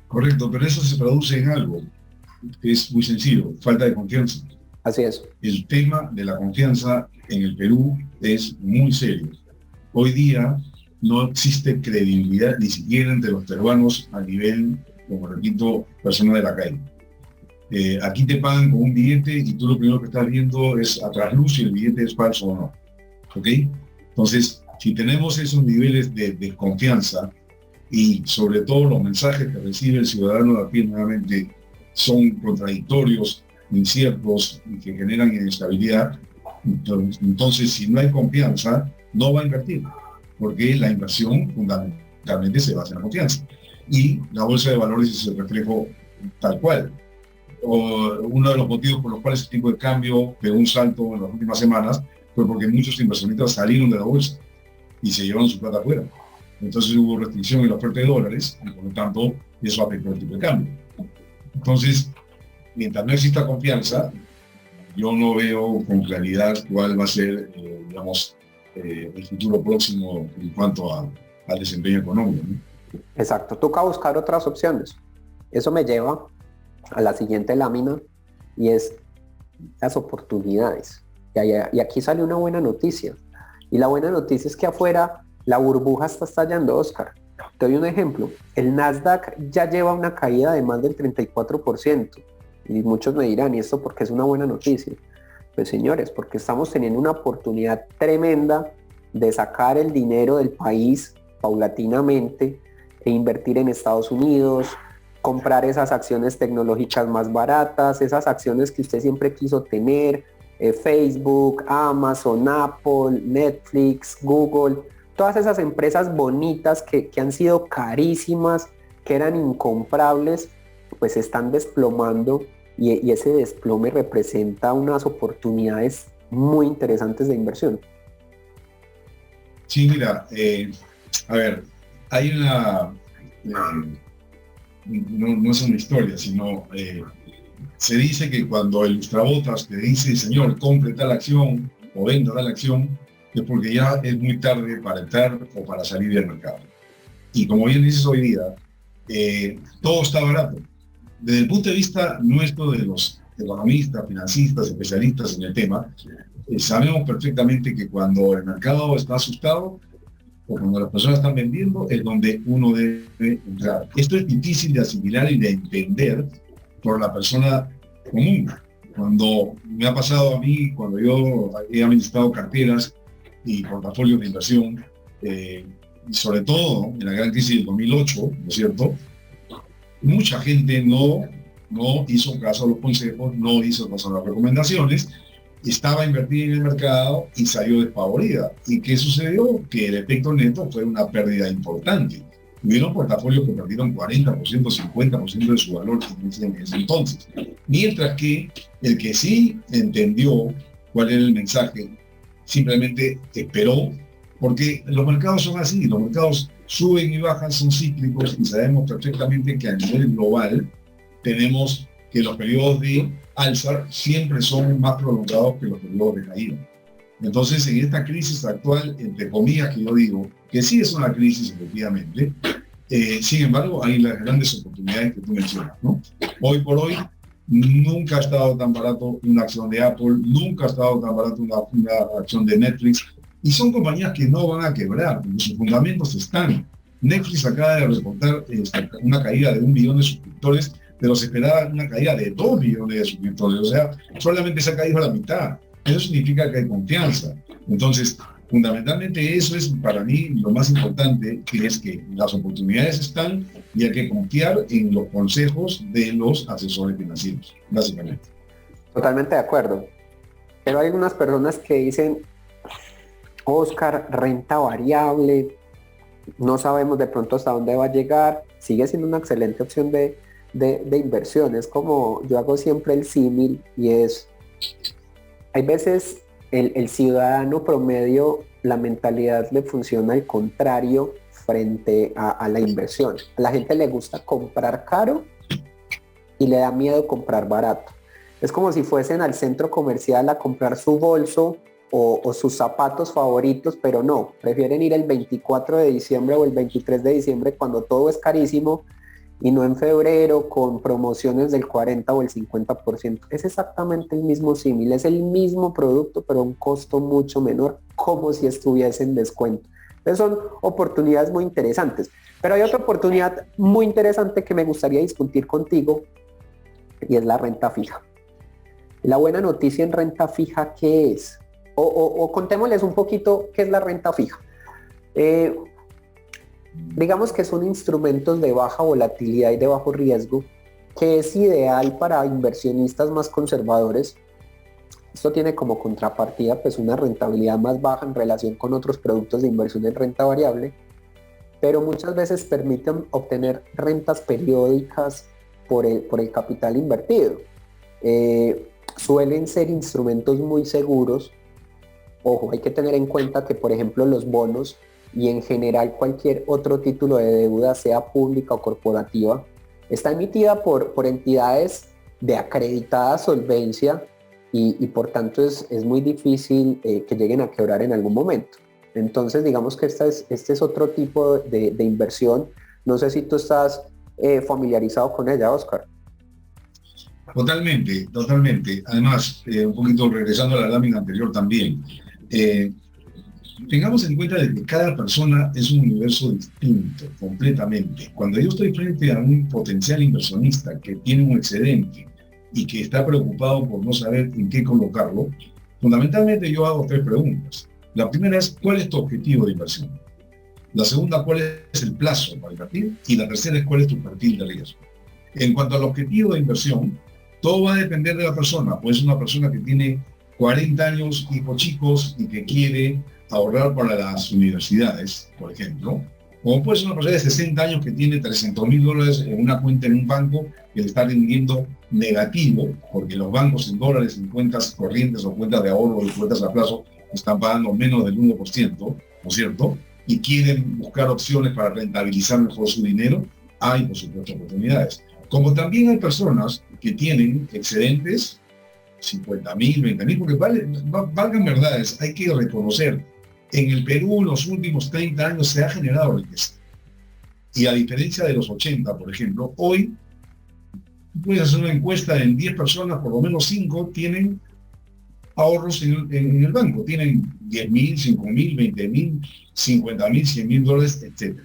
Speaker 2: Correcto, pero eso se traduce en algo que es muy sencillo: falta de confianza.
Speaker 1: Así es.
Speaker 2: El tema de la confianza en el Perú es muy serio. Hoy día no existe credibilidad ni siquiera entre los peruanos a nivel, como repito, persona de la calle. Aquí te pagan con un billete y tú lo primero que estás viendo es a trasluz si el billete es falso o no. ¿Ok? Entonces, si tenemos esos niveles de desconfianza y sobre todo los mensajes que recibe el ciudadano de a pie nuevamente son contradictorios, inciertos y que generan inestabilidad, entonces si no hay confianza, no va a invertir, porque la inversión fundamentalmente se basa en la confianza. Y la bolsa de valores es el reflejo tal cual. Uno de los motivos por los cuales el tipo de cambio pegó un salto en las últimas semanas fue porque muchos inversionistas salieron de la bolsa y se llevaron su plata afuera. Entonces hubo restricción en la oferta de dólares y por lo tanto eso afectó el tipo de cambio. Entonces, mientras no exista confianza, yo no veo con claridad cuál va a ser, digamos, el futuro próximo en cuanto al desempeño económico, ¿no?
Speaker 1: Exacto, toca buscar otras opciones. Eso me lleva a la siguiente lámina y es las oportunidades. Y aquí sale una buena noticia. Y la buena noticia es que afuera la burbuja está estallando, Oscar. Te doy un ejemplo. El Nasdaq ya lleva una caída de más del 34%. Y muchos me dirán, ¿y esto por qué es una buena noticia? Pues señores, porque estamos teniendo una oportunidad tremenda de sacar el dinero del país paulatinamente e invertir en Estados Unidos, comprar esas acciones tecnológicas más baratas, esas acciones que usted siempre quiso tener, Facebook, Amazon, Apple, Netflix, Google, todas esas empresas bonitas que han sido carísimas, que eran incomprables, pues se están desplomando y ese desplome representa unas oportunidades muy interesantes de inversión.
Speaker 2: Sí, mira, a ver, hay una, no es una historia, sino se dice que cuando el lustrabotas te dice, señor, compre tal acción o venda tal acción, es porque ya es muy tarde para entrar o para salir del mercado. Y como bien dices hoy día, todo está barato. Desde el punto de vista nuestro de los economistas, financistas, especialistas en el tema, sabemos perfectamente que cuando el mercado está asustado o cuando las personas están vendiendo es donde uno debe entrar. Esto es difícil de asimilar y de entender por la persona común. Cuando me ha pasado a mí, cuando yo he administrado carteras y portafolios de inversión, sobre todo en la gran crisis del 2008, ¿no es cierto? Mucha gente no hizo caso a los consejos, no hizo caso a las recomendaciones, estaba invertida en el mercado y salió despavorida. ¿Y qué sucedió? Que el efecto neto fue una pérdida importante. Hubieron portafolios que perdieron 40%, 50% de su valor en ese entonces. Mientras que el que sí entendió cuál era el mensaje, simplemente esperó, porque los mercados son así, los mercados suben y bajan, son cíclicos y sabemos perfectamente que a nivel global tenemos que los periodos de alza siempre son más prolongados que los periodos de caída. Entonces, en esta crisis actual, entre comillas que yo digo, que sí es una crisis efectivamente, sin embargo, hay las grandes oportunidades que tú mencionas, ¿no? Hoy por hoy, nunca ha estado tan barato una acción de Apple, nunca ha estado tan barato una acción de Netflix, y son compañías que no van a quebrar, porque sus fundamentos están. Netflix acaba de reportar una caída de 1 millón de suscriptores, pero se esperaba una caída de 2 millones de suscriptores, o sea, solamente se ha caído a la mitad. Eso significa que hay confianza. Entonces, fundamentalmente eso es para mí lo más importante, que es que las oportunidades están y hay que confiar en los consejos de los asesores financieros, básicamente.
Speaker 1: Totalmente de acuerdo. Pero hay algunas personas que dicen, Oscar, renta variable, no sabemos de pronto hasta dónde va a llegar, sigue siendo una excelente opción de inversión. Es como yo hago siempre el símil y es, hay veces el ciudadano promedio, la mentalidad le funciona al contrario frente a la inversión. A la gente le gusta comprar caro y le da miedo comprar barato. Es como si fuesen al centro comercial a comprar su bolso o sus zapatos favoritos, pero no, prefieren ir el 24 de diciembre o el 23 de diciembre cuando todo es carísimo y no en febrero con promociones del 40 o el 50%. Es exactamente el mismo símil, es el mismo producto, pero a un costo mucho menor, como si estuviese en descuento. Entonces son oportunidades muy interesantes. Pero hay otra oportunidad muy interesante que me gustaría discutir contigo, y es la renta fija. La buena noticia en renta fija, ¿qué es? O contémosles un poquito qué es la renta fija. Digamos que son instrumentos de baja volatilidad y de bajo riesgo, que es ideal para inversionistas más conservadores. Esto tiene como contrapartida pues una rentabilidad más baja en relación con otros productos de inversión en renta variable, pero muchas veces permiten obtener rentas periódicas por el capital invertido. Suelen ser instrumentos muy seguros. Ojo, hay que tener en cuenta que, por ejemplo, los bonos y en general cualquier otro título de deuda, sea pública o corporativa, está emitida por entidades de acreditada solvencia y por tanto es muy difícil que lleguen a quebrar en algún momento. Entonces, digamos que este es otro tipo de inversión. No sé si tú estás familiarizado con ella, Oscar.
Speaker 2: Totalmente, totalmente. Además, un poquito regresando a la lámina anterior también, tengamos en cuenta de que cada persona es un universo distinto, completamente. Cuando yo estoy frente a un potencial inversionista que tiene un excedente y que está preocupado por no saber en qué colocarlo, fundamentalmente yo hago tres preguntas. La primera es, ¿cuál es tu objetivo de inversión? La segunda, ¿cuál es el plazo para invertir? Y la tercera es, ¿cuál es tu perfil de riesgo? En cuanto al objetivo de inversión, todo va a depender de la persona. Puede ser una persona que tiene 40 años, hijos chicos, y que quiere ahorrar para las universidades, por ejemplo. O puede ser una persona de 60 años que tiene $300,000 en una cuenta en un banco que le está rindiendo negativo, porque los bancos en dólares, en cuentas corrientes o cuentas de ahorro o cuentas a plazo, están pagando menos del 1%, ¿no es cierto? Y quieren buscar opciones para rentabilizar mejor su dinero. Hay, por supuesto, oportunidades. Como también hay personas que tienen excedentes, 50,000, 20,000, porque valgan verdades, hay que reconocer, en el Perú en los últimos 30 años se ha generado riqueza. Y a diferencia de los 80, por ejemplo, hoy puedes hacer una encuesta en 10 personas, por lo menos 5 tienen ahorros en el banco, tienen 10,000, 5,000, 20,000, 50,000, 100,000 dólares, etc.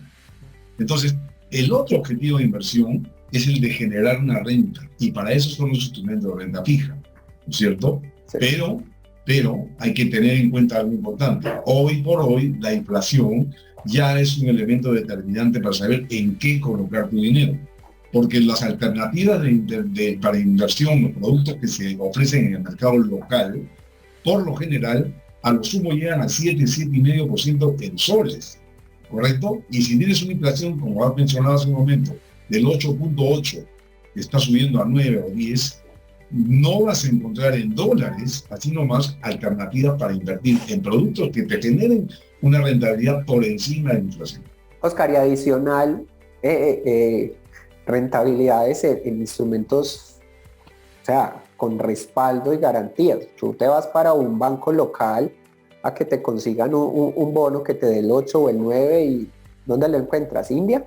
Speaker 2: Entonces, el otro objetivo de inversión es el de generar una renta, y para eso son los instrumentos de renta fija, ¿no es cierto? Sí. Pero hay que tener en cuenta algo importante. Hoy por hoy, la inflación ya es un elemento determinante para saber en qué colocar tu dinero. Porque las alternativas para inversión, los productos que se ofrecen en el mercado local, por lo general, a lo sumo llegan a 7, 7,5% en soles, ¿correcto? Y si tienes una inflación, como has mencionado hace un momento, del 8.8, que está subiendo a 9 o 10, no vas a encontrar en dólares, así nomás, alternativas para invertir en productos que te generen una rentabilidad por encima de la inflación.
Speaker 1: Oscar, y adicional, rentabilidades en instrumentos, o sea, con respaldo y garantías. Tú te vas para un banco local a que te consigan un bono que te dé el 8 o el 9, y ¿dónde lo encuentras? ¿India?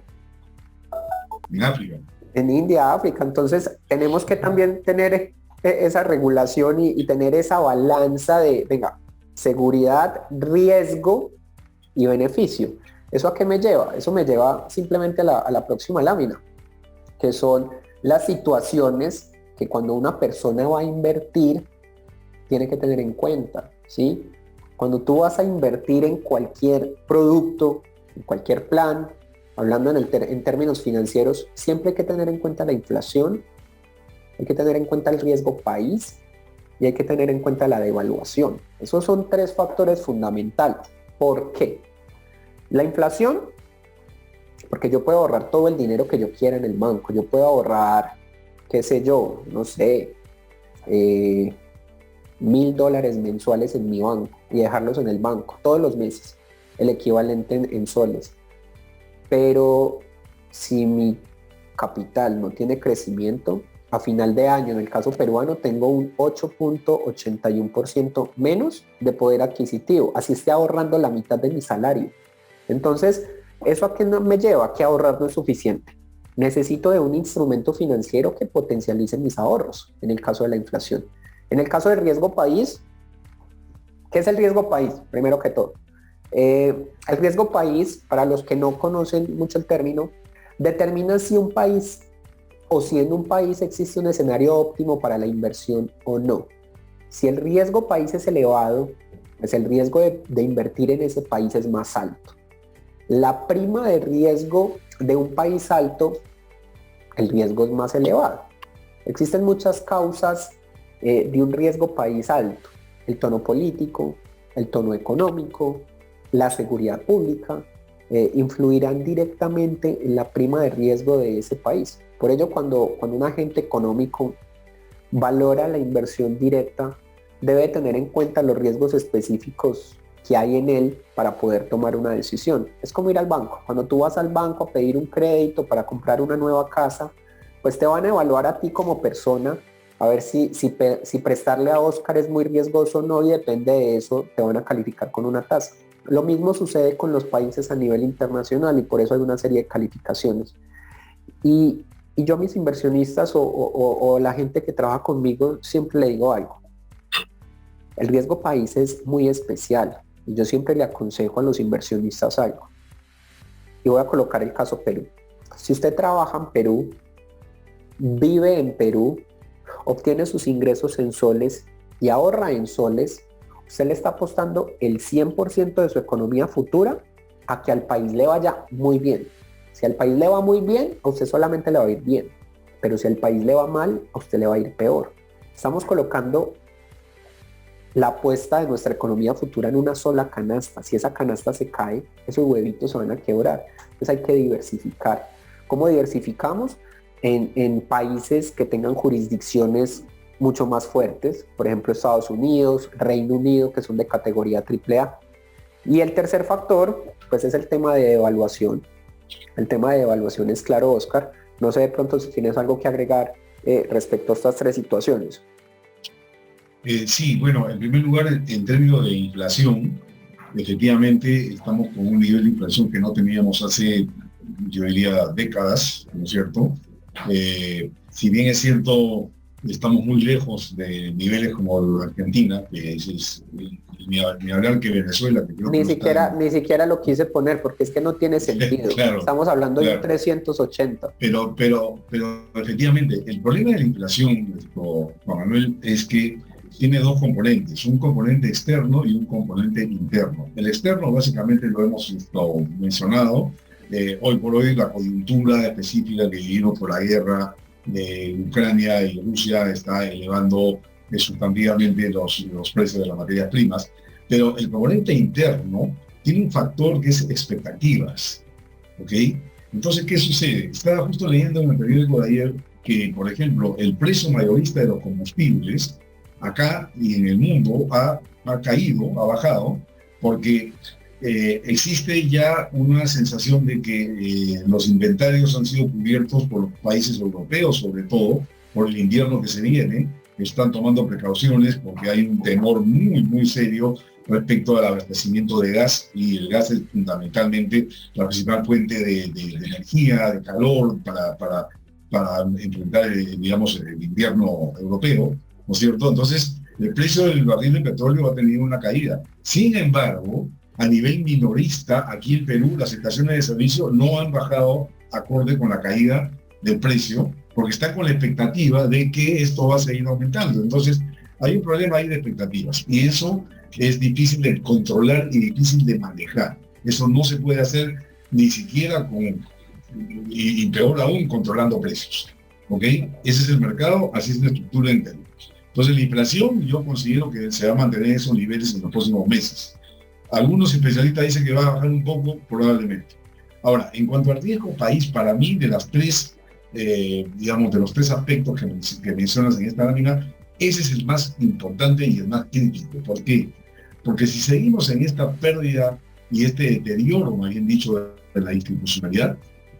Speaker 2: En África.
Speaker 1: En India, África. Entonces tenemos que también tener esa regulación y tener esa balanza de, venga, seguridad, riesgo y beneficio. ¿Eso a qué me lleva? Eso me lleva simplemente a la próxima lámina, que son las situaciones que cuando una persona va a invertir tiene que tener en cuenta, ¿sí? Cuando tú vas a invertir en cualquier producto, en cualquier plan, hablando en términos financieros, siempre hay que tener en cuenta la inflación, hay que tener en cuenta el riesgo país y hay que tener en cuenta la devaluación. Esos son tres factores fundamentales. ¿Por qué? La inflación, porque yo puedo ahorrar todo el dinero que yo quiera en el banco. Yo puedo ahorrar, qué sé yo, no sé, $1,000 mensuales en mi banco y dejarlos en el banco todos los meses, el equivalente en soles. Pero si mi capital no tiene crecimiento, a final de año, en el caso peruano, tengo un 8.81% menos de poder adquisitivo, así esté ahorrando la mitad de mi salario. Entonces, ¿eso a qué me lleva? Que ahorrar no es suficiente. Necesito de un instrumento financiero que potencialice mis ahorros, en el caso de la inflación. En el caso del riesgo país, ¿qué es el riesgo país? Primero que todo. El riesgo país, para los que no conocen mucho el término, determina si un país o si en un país existe un escenario óptimo para la inversión o no. Si el riesgo país es elevado, pues el riesgo de invertir en ese país es más alto. La prima de riesgo de un país alto, el riesgo es más elevado. Existen muchas causas de un riesgo país alto: el tono político, el tono económico, la seguridad pública, influirán directamente en la prima de riesgo de ese país. Por ello, cuando un agente económico valora la inversión directa, debe tener en cuenta los riesgos específicos que hay en él para poder tomar una decisión. Es como ir al banco. Cuando tú vas al banco a pedir un crédito para comprar una nueva casa, pues te van a evaluar a ti como persona, a ver si prestarle a Oscar es muy riesgoso o no, y depende de eso te van a calificar con una tasa. Lo mismo sucede con los países a nivel internacional, y por eso hay una serie de calificaciones. Y yo a mis inversionistas o la gente que trabaja conmigo siempre le digo algo: el riesgo país es muy especial, y yo siempre le aconsejo a los inversionistas algo. Y voy a colocar el caso Perú. Si usted trabaja en Perú, vive en Perú, obtiene sus ingresos en soles y ahorra en soles, usted le está apostando el 100% de su economía futura a que al país le vaya muy bien. Si al país le va muy bien, a usted solamente le va a ir bien. Pero si al país le va mal, a usted le va a ir peor. Estamos colocando la apuesta de nuestra economía futura en una sola canasta. Si esa canasta se cae, esos huevitos se van a quebrar. Entonces hay que diversificar. ¿Cómo diversificamos? En países que tengan jurisdicciones mucho más fuertes, por ejemplo Estados Unidos, Reino Unido, que son de categoría AAA. Y el tercer factor, pues, es el tema de devaluación. El tema de devaluación es claro, Oscar. No sé de pronto si tienes algo que agregar respecto a estas tres situaciones.
Speaker 2: Sí, bueno, en primer lugar, en términos de inflación, efectivamente estamos con un nivel de inflación que no teníamos hace, yo diría, décadas, ¿no es cierto? Si bien es cierto, estamos muy lejos de niveles como Argentina, que ni hablar que Venezuela. Que creo
Speaker 1: ni
Speaker 2: que
Speaker 1: siquiera lo quise poner, porque es que no tiene sentido.
Speaker 2: Claro,
Speaker 1: estamos hablando
Speaker 2: claro.
Speaker 1: de un 380.
Speaker 2: Pero efectivamente, el problema de la inflación, Juan Manuel, es que tiene dos componentes: un componente externo y un componente interno. El externo básicamente lo hemos mencionado. Hoy por hoy la coyuntura específica que vivimos por la guerra de Ucrania y Rusia está elevando sustantivamente los precios de las materias primas, pero el componente interno tiene un factor que es expectativas, ¿ok? Entonces, ¿qué sucede? Estaba justo leyendo en el periódico de ayer que, por ejemplo, el precio mayorista de los combustibles acá y en el mundo ha caído, ha bajado, porque existe ya una sensación de que los inventarios han sido cubiertos por los países europeos, sobre todo por el invierno que se viene. Están tomando precauciones porque hay un temor muy, muy serio respecto al abastecimiento de gas, y el gas es fundamentalmente la principal fuente de energía, de calor para enfrentar, digamos, el invierno europeo, ¿no es cierto? Entonces, el precio del barril de petróleo ha tenido una caída. Sin embargo, a nivel minorista, aquí en Perú, las estaciones de servicio no han bajado acorde con la caída del precio, porque están con la expectativa de que esto va a seguir aumentando. Entonces, hay un problema ahí de expectativas, y eso es difícil de controlar y difícil de manejar. Eso no se puede hacer ni siquiera y peor aún, controlando precios. ¿Ok? Ese es el mercado, así es la estructura en Perú. Entonces, la inflación, yo considero que se va a mantener en esos niveles en los próximos meses. Algunos especialistas dicen que va a bajar un poco, probablemente. Ahora, en cuanto al riesgo país, para mí, de las tres, digamos, de los tres aspectos que mencionas en esta lámina, ese es el más importante y el más crítico. ¿Por qué? Porque si seguimos en esta pérdida y este deterioro, más bien dicho, de la institucionalidad,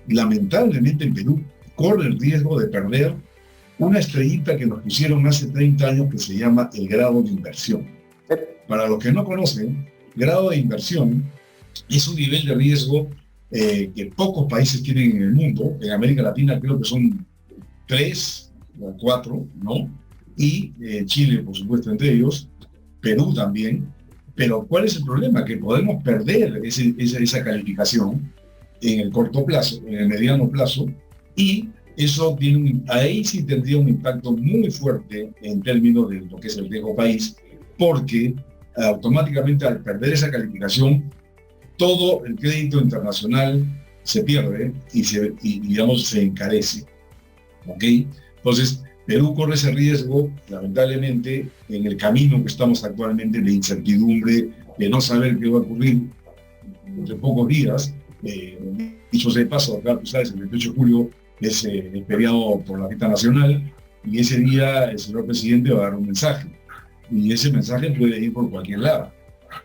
Speaker 2: lamentablemente en Perú corre el riesgo de perder una estrellita que nos pusieron hace 30 años, que se llama el grado de inversión. Para los que no conocen, grado de inversión es un nivel de riesgo que pocos países tienen en el mundo. En América Latina creo que son 3 o 4, ¿no? Y Chile, por supuesto, entre ellos, Perú también. Pero ¿cuál es el problema? Que podemos perder esa calificación en el corto plazo, en el mediano plazo, y eso ahí sí tendría un impacto muy fuerte en términos de lo que es el riesgo país, porque automáticamente al perder esa calificación, todo el crédito internacional se pierde y digamos, se encarece. ¿Ok? Entonces, Perú corre ese riesgo, lamentablemente, en el camino que estamos actualmente de incertidumbre, de no saber qué va a ocurrir dentro de pocos días. Dicho sea de paso, acá, tú sabes, el 28 de julio es feriado por la fiesta nacional, y ese día el señor presidente va a dar un mensaje, y ese mensaje puede ir por cualquier lado,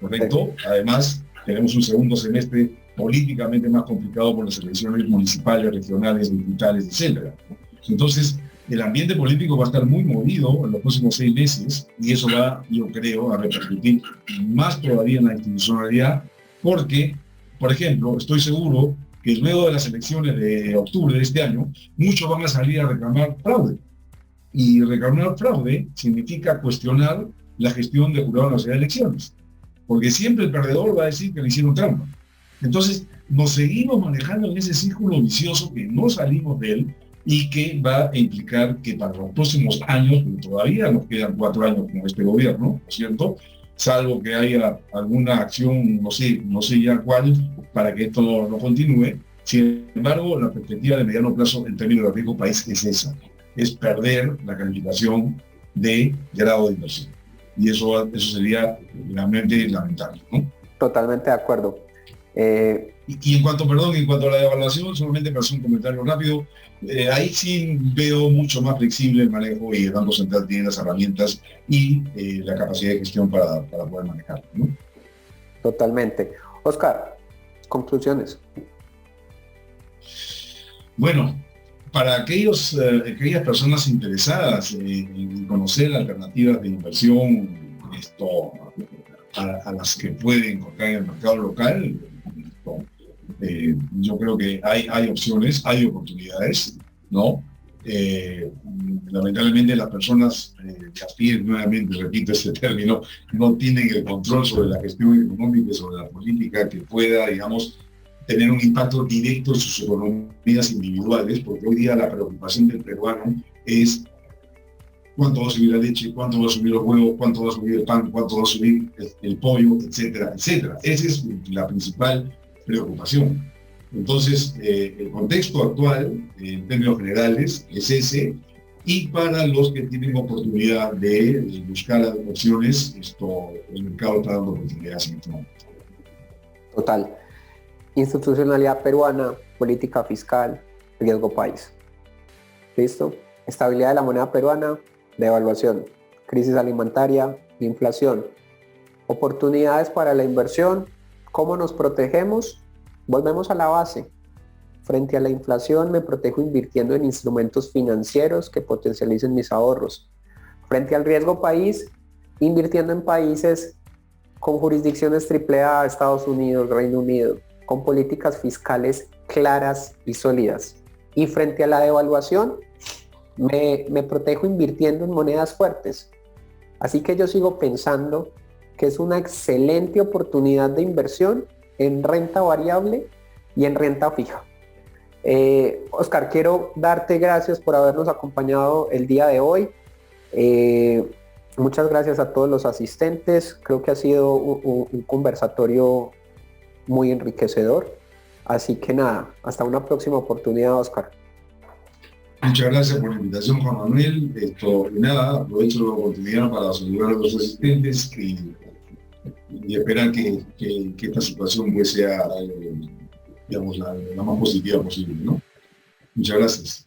Speaker 2: ¿correcto? Además, tenemos un segundo semestre políticamente más complicado por las elecciones municipales, regionales, diputables, etc. Entonces, el ambiente político va a estar muy movido en los próximos 6 meses, y eso va, yo creo, a repercutir más todavía en la institucionalidad, porque, por ejemplo, estoy seguro que luego de las elecciones de octubre de este año, muchos van a salir a reclamar fraude. Y reclamar fraude significa cuestionar la gestión del Jurado Nacional de Elecciones, porque siempre el perdedor va a decir que le hicieron trampa. Entonces, nos seguimos manejando en ese círculo vicioso que no salimos de él, y que va a implicar que para los próximos años, porque todavía nos quedan 4 años con este gobierno, ¿no es cierto?, salvo que haya alguna acción, no sé ya cuál, para que esto no continúe. Sin embargo, la perspectiva de mediano plazo en términos de riesgo país es esa, es perder la calificación de grado de inversión. Y eso sería realmente lamentable, ¿no?
Speaker 1: Totalmente de acuerdo.
Speaker 2: Y en cuanto a la evaluación, solamente para hacer un comentario rápido, ahí sí veo mucho más flexible el manejo, y el Banco Central tiene las herramientas y la capacidad de gestión para poder manejarlo, ¿no?
Speaker 1: Totalmente. Oscar, conclusiones.
Speaker 2: Bueno, para aquellas personas interesadas en conocer alternativas de inversión a las que pueden encontrar en el mercado local, yo creo que hay opciones, hay oportunidades, ¿no? Lamentablemente las personas que aspiran, nuevamente repito este término, no tienen el control sobre la gestión económica y sobre la política que pueda, digamos, tener un impacto directo en sus economías individuales, porque hoy día la preocupación del peruano es cuánto va a subir la leche, cuánto va a subir los huevos, cuánto va a subir el pan, cuánto va a subir el pollo, etcétera, etcétera. Esa es la principal preocupación. Entonces, el contexto actual, en términos generales, es ese, y para los que tienen oportunidad de buscar opciones, el mercado está dando oportunidades en este momento.
Speaker 1: Total. Institucionalidad peruana, política fiscal, riesgo país. ¿Listo? Estabilidad de la moneda peruana, devaluación, crisis alimentaria, inflación, oportunidades para la inversión, ¿cómo nos protegemos? Volvemos a la base. Frente a la inflación me protejo invirtiendo en instrumentos financieros que potencialicen mis ahorros. Frente al riesgo país, invirtiendo en países con jurisdicciones AAA, Estados Unidos, Reino Unido, con políticas fiscales claras y sólidas. Y frente a la devaluación, me protejo invirtiendo en monedas fuertes. Así que yo sigo pensando que es una excelente oportunidad de inversión en renta variable y en renta fija. Oscar, quiero darte gracias por habernos acompañado el día de hoy. Muchas gracias a todos los asistentes. Creo que ha sido un conversatorio muy enriquecedor. Así que nada, hasta una próxima oportunidad, Oscar.
Speaker 2: Muchas gracias por la invitación, Juan Manuel. Y nada, aprovecho la oportunidad para saludar a los asistentes y esperar que esta situación pues sea, digamos, la más positiva posible, ¿no? Muchas gracias.